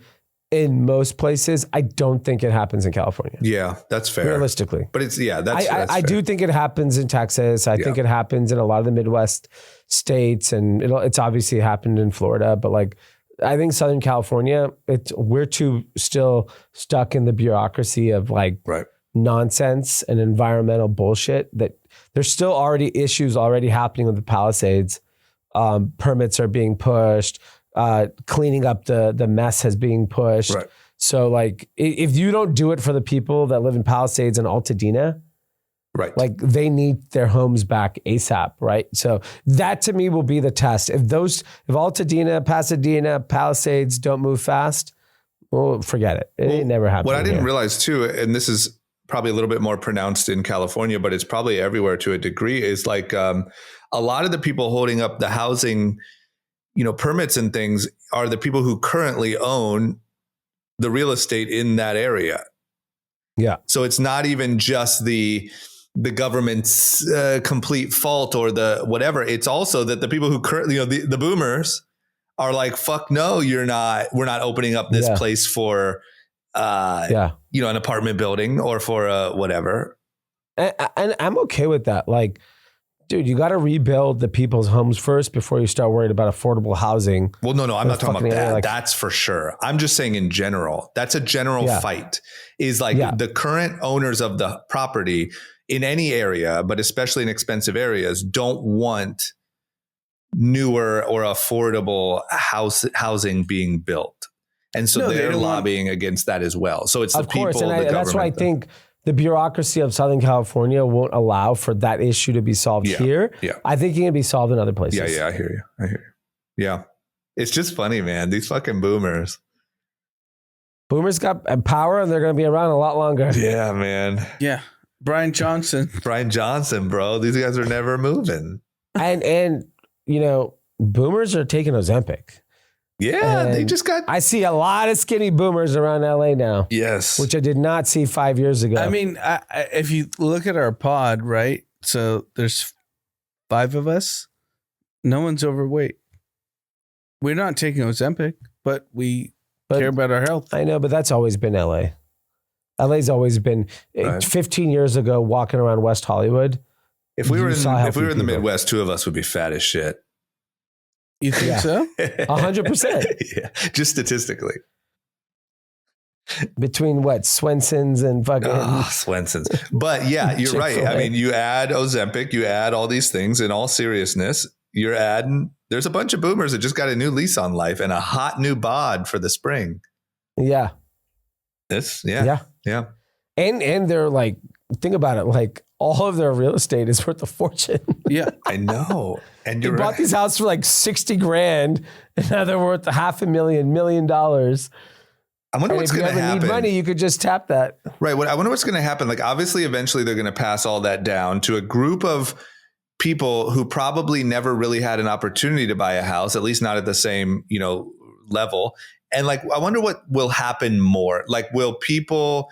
in most places. I don't think it happens in California. Yeah, that's fair. Realistically. But it's, I do think it happens in Texas. I think it happens in a lot of the Midwest states, and it's obviously happened in Florida, but like, I think Southern California, we're too still stuck in the bureaucracy of like nonsense and environmental bullshit that there's still already issues happening with the Palisades. Permits are being pushed. Cleaning up the mess has being pushed. Right. So like, if you don't do it for the people that live in Palisades and Altadena, like they need their homes back ASAP, right? So that to me will be the test. If Altadena, Pasadena, Palisades don't move fast, well, forget it. It never happened. What I didn't realize too, and this is probably a little bit more pronounced in California, but it's probably everywhere to a degree, is like a lot of the people holding up the housing permits and things are the people who currently own the real estate in that area. Yeah. So it's not even just the government's complete fault or the whatever. It's also that the people who currently, the boomers are like, fuck no, we're not opening up this place for, an apartment building or for whatever. And I'm okay with that. Like, dude, you got to rebuild the people's homes first before you start worried about affordable housing. Well, no, I'm not talking about that. That's for sure. I'm just saying in general, that's a general fight is like the current owners of the property. in any area, but especially in expensive areas, don't want newer or affordable housing being built. And so they're lobbying against that as well. So it's the people, the government. That's why I think the bureaucracy of Southern California won't allow for that issue to be solved here. Yeah. I think it can be solved in other places. Yeah, I hear you. Yeah. It's just funny, man. These fucking boomers. Boomers got power and they're going to be around a lot longer. Yeah, man. Yeah. Brian Johnson, bro. These guys are never moving. And you know, boomers are taking Ozempic. Yeah, and they just got... I see a lot of skinny boomers around LA now. Yes. Which I did not see 5 years ago. I mean, if you look at our pod, right? So there's 5 of us. No one's overweight. We're not taking Ozempic, but we care about our health. I know, but that's always been LA. LA's always been 15 years ago walking around West Hollywood. If we were in the Midwest, 2 of us would be fat as shit. You think so? 100%. Yeah, just statistically. Between what, Swenson's and fucking Swenson's. But yeah, you're right. I mean, you add Ozempic, you add all these things. In all seriousness, you're adding. There's a bunch of boomers that just got a new lease on life and a hot new bod for the spring. Yeah. Yeah. And they're like, think about it, like all of their real estate is worth a fortune. Yeah, I know. And you bought these houses for like $60,000, and now they're worth $500,000, $1 million. I wonder what's going to happen. If you ever need money, you could just tap that. Right. I wonder what's going to happen. Like, obviously, eventually they're going to pass all that down to a group of people who probably never really had an opportunity to buy a house, at least not at the same, level. And like, I wonder what will happen more. Like, will people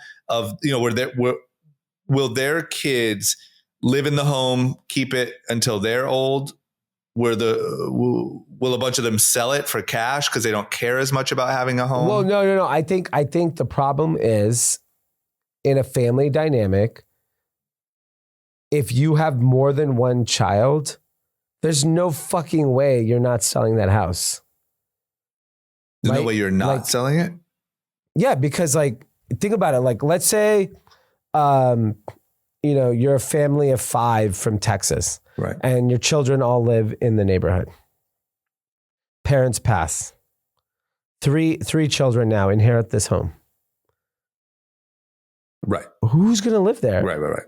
will their kids live in the home, keep it until they're old? Will a bunch of them sell it for cash because they don't care as much about having a home? Well, no. I think the problem is in a family dynamic. If you have more than one child, there's no fucking way you're not selling that house. There's no way you're not selling it? Yeah, because like, think about it. Like, let's say, you're a family of 5 from Texas. Right. And your children all live in the neighborhood. Parents pass. Three children now inherit this home. Right. Who's going to live there? Right.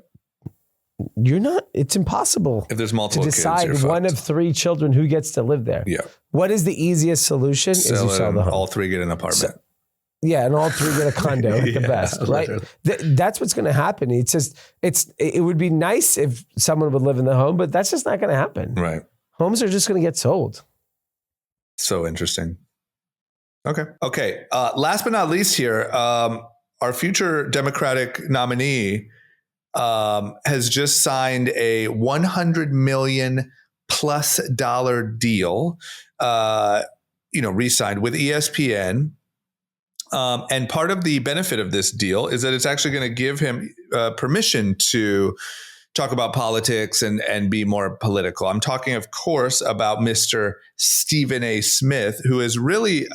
You're not, it's impossible. If there's multiple to decide kids, one of 3 children who gets to live there. Yeah. What is the easiest solution? Is you sell the home. All 3 get an apartment. And all 3 get a condo at the best, right? That's what's going to happen. It's just, it would be nice if someone would live in the home, but that's just not going to happen. Right. Homes are just going to get sold. So interesting. Okay. Last but not least here, our future Democratic nominee has just signed a $100 million plus deal, re-signed with ESPN. And part of the benefit of this deal is that it's actually going to give him permission to talk about politics and be more political. I'm talking, of course, about Mr. Stephen A. Smith, who is really,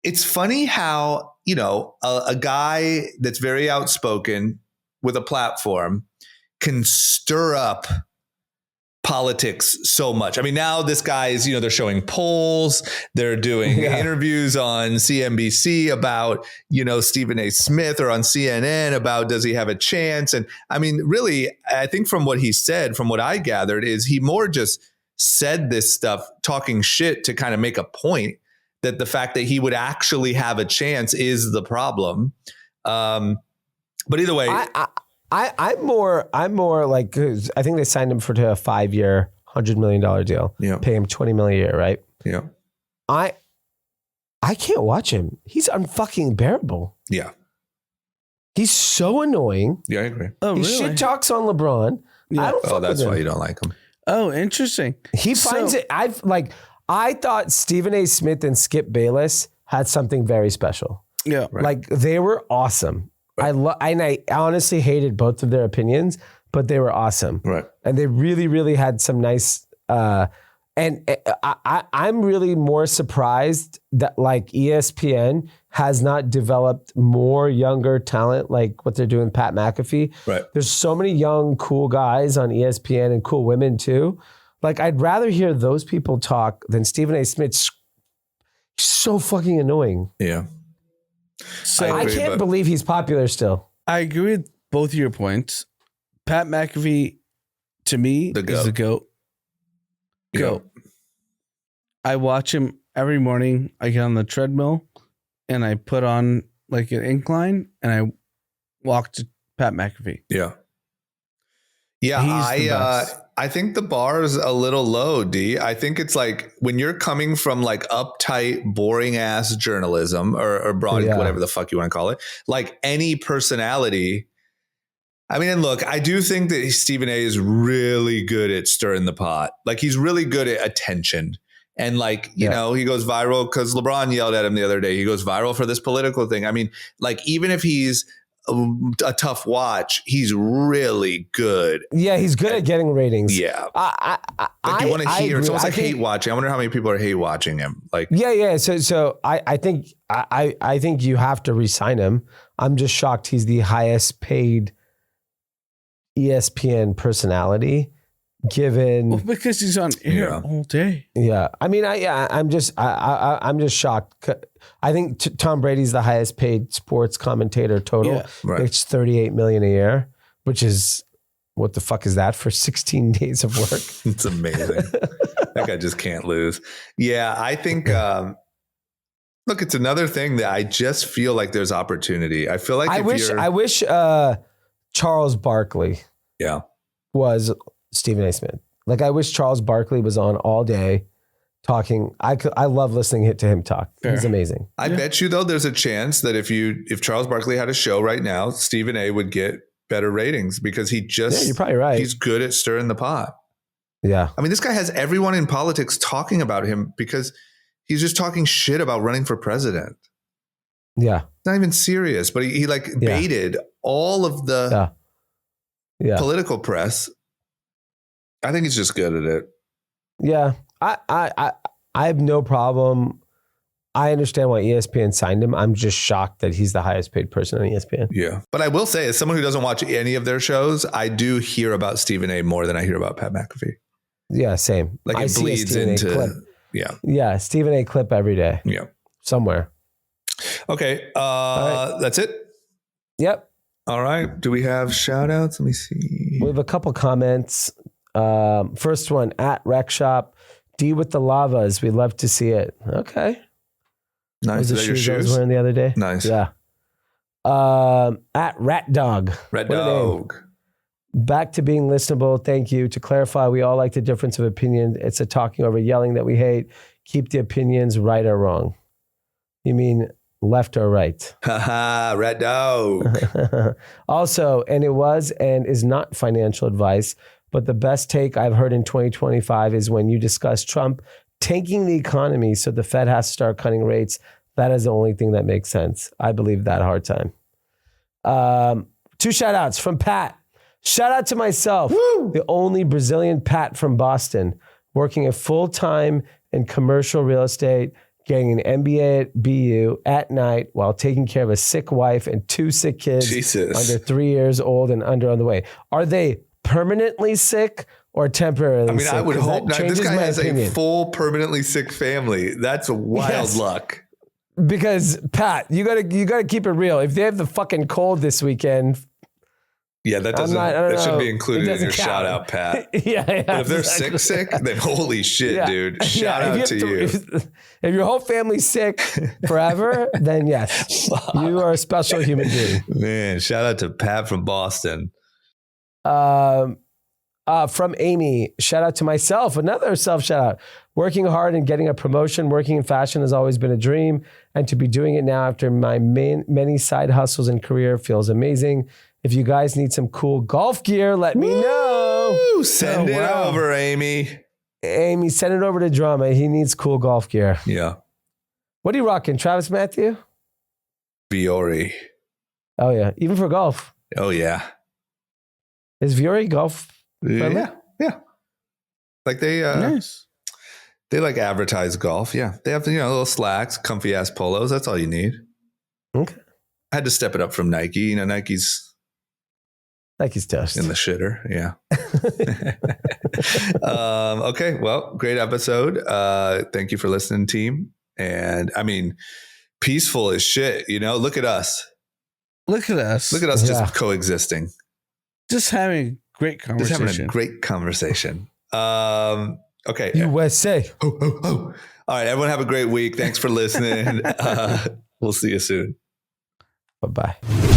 it's funny how, a guy that's very outspoken with a platform can stir up politics so much. I mean, now this guy is, they're showing polls, they're doing interviews on CNBC about, Stephen A. Smith, or on CNN about, does he have a chance? And I mean, really, I think from what he said, from what I gathered, is he more just said this stuff, talking shit to kind of make a point that the fact that he would actually have a chance is the problem. But either way, I'm more like, 'cause I think they signed him for a 5-year, $100 million deal. Yeah. Pay him $20 million a year, right? Yeah. I can't watch him. He's unfucking bearable. Yeah. He's so annoying. Yeah, I agree. Oh, he really? shit talks on LeBron. Yeah. I don't fuck that's with him. why you don't like him. Oh, interesting. He finds it. I thought Stephen A. Smith and Skip Bayless had something very special. Yeah. Right. Like, they were awesome. I honestly hated both of their opinions, but they were awesome. Right. And they really, really had some nice And I'm really more surprised that like ESPN has not developed more younger talent like what they're doing with Pat McAfee. Right. There's so many young, cool guys on ESPN and cool women too. Like I'd rather hear those people talk than Stephen A. Smith. So fucking annoying. Yeah. So I can't believe he's popular still. I agree with both of your points. Pat McAfee, to me, is the GOAT. Goat. I watch him every morning. I get on the treadmill and I put on like an incline and I walk to Pat McAfee. Yeah. Yeah. I think the bar is a little low, D. I think it's like when you're coming from like uptight, boring ass journalism or broad, whatever the fuck you want to call it, like any personality. I mean, and look, I do think that Stephen A is really good at stirring the pot. Like he's really good at attention. And like, you know, he goes viral because LeBron yelled at him the other day. He goes viral for this political thing. I mean, like even if he's a tough watch, he's really good. Yeah, he's good at getting ratings. Yeah. Like you want to hear. It's almost like hate watching. I wonder how many people are hate watching him. Like yeah. So I think you have to re-sign him. I'm just shocked he's the highest paid ESPN personality, given because he's on air all day. Yeah, I mean, I'm just shocked. I think Tom Brady's the highest paid sports commentator total. Yeah, right. It's $38 million a year, which is what the fuck is that for 16 days of work? It's amazing. That guy just can't lose. Yeah, I think. Look, it's another thing that I just feel like there's opportunity. I feel like I wish Charles Barkley was Stephen A. Smith. Like I wish Charles Barkley was on all day talking. I love listening to him talk. Fair. He's amazing. I bet you though there's a chance that if Charles Barkley had a show right now, Stephen A. would get better ratings because you're probably right. He's good at stirring the pot. Yeah. I mean, this guy has everyone in politics talking about him because he's just talking shit about running for president. Yeah. Not even serious, but he baited all of the political press. I think he's just good at it. Yeah. I have no problem. I understand why ESPN signed him. I'm just shocked that he's the highest paid person on ESPN. Yeah. But I will say, as someone who doesn't watch any of their shows, I do hear about Stephen A. more than I hear about Pat McAfee. Yeah, same. Like it bleeds into clip. Yeah. Yeah. Stephen A. clip every day. Yeah. Somewhere. Okay. Right. That's it. Yep. All right. Do we have shout outs? Let me see. We have a couple comments. First one at Rec Shop. D with the lavas. We'd love to see it. Okay. Nice. Is that your shoes I was wearing the other day? Nice. Yeah. At Rat Dog. Rat Dog. Back to being listenable. Thank you. To clarify, we all like the difference of opinion. It's a talking over yelling that we hate. Keep the opinions right or wrong. You mean left or right? Haha, Rat Dog. Also, and it was and is not financial advice, but the best take I've heard in 2025 is when you discuss Trump tanking the economy so the Fed has to start cutting rates. That is the only thing that makes sense. I believe that hard time. 2 shout outs from Pat. Shout out to myself, the only Brazilian Pat from Boston, working a full-time in commercial real estate, getting an MBA at BU at night while taking care of a sick wife and 2 sick kids under 3 years old and under on the way. Are they permanently sick or temporarily sick? I would hope not. This guy has a full permanently sick family. That's a wild luck. Because Pat, you gotta keep it real. If they have the fucking cold this weekend, that should be included in your shout out, Pat. Yeah, but if they're sick, then holy shit, dude. Shout out to you. If your whole family's sick forever, then yes, you are a special human being. Man, shout out to Pat from Boston. From Amy, shout out to myself. Another self shout out. Working hard and getting a promotion, working in fashion has always been a dream. And to be doing it now after my many side hustles and career feels amazing. If you guys need some cool golf gear, let me know. Send it over, Amy. Amy, send it over to Drama. He needs cool golf gear. Yeah. What are you rocking? Travis Matthew? Viore. Oh, yeah. Even for golf. Oh, yeah. Is Viore golf friendly? Yeah. Like they, nice. They like advertise golf. Yeah. They have, little slacks, comfy ass polos. That's all you need. Okay. I had to step it up from Nike. Nike's toast in the shitter. Yeah. Okay. Well, great episode. Thank you for listening, team. And I mean, peaceful as shit. Look at us. Look at us. Just coexisting. Just having great conversation. Just having a great conversation. Okay. USA. All right. Everyone have a great week. Thanks for listening. We'll see you soon. Bye-bye.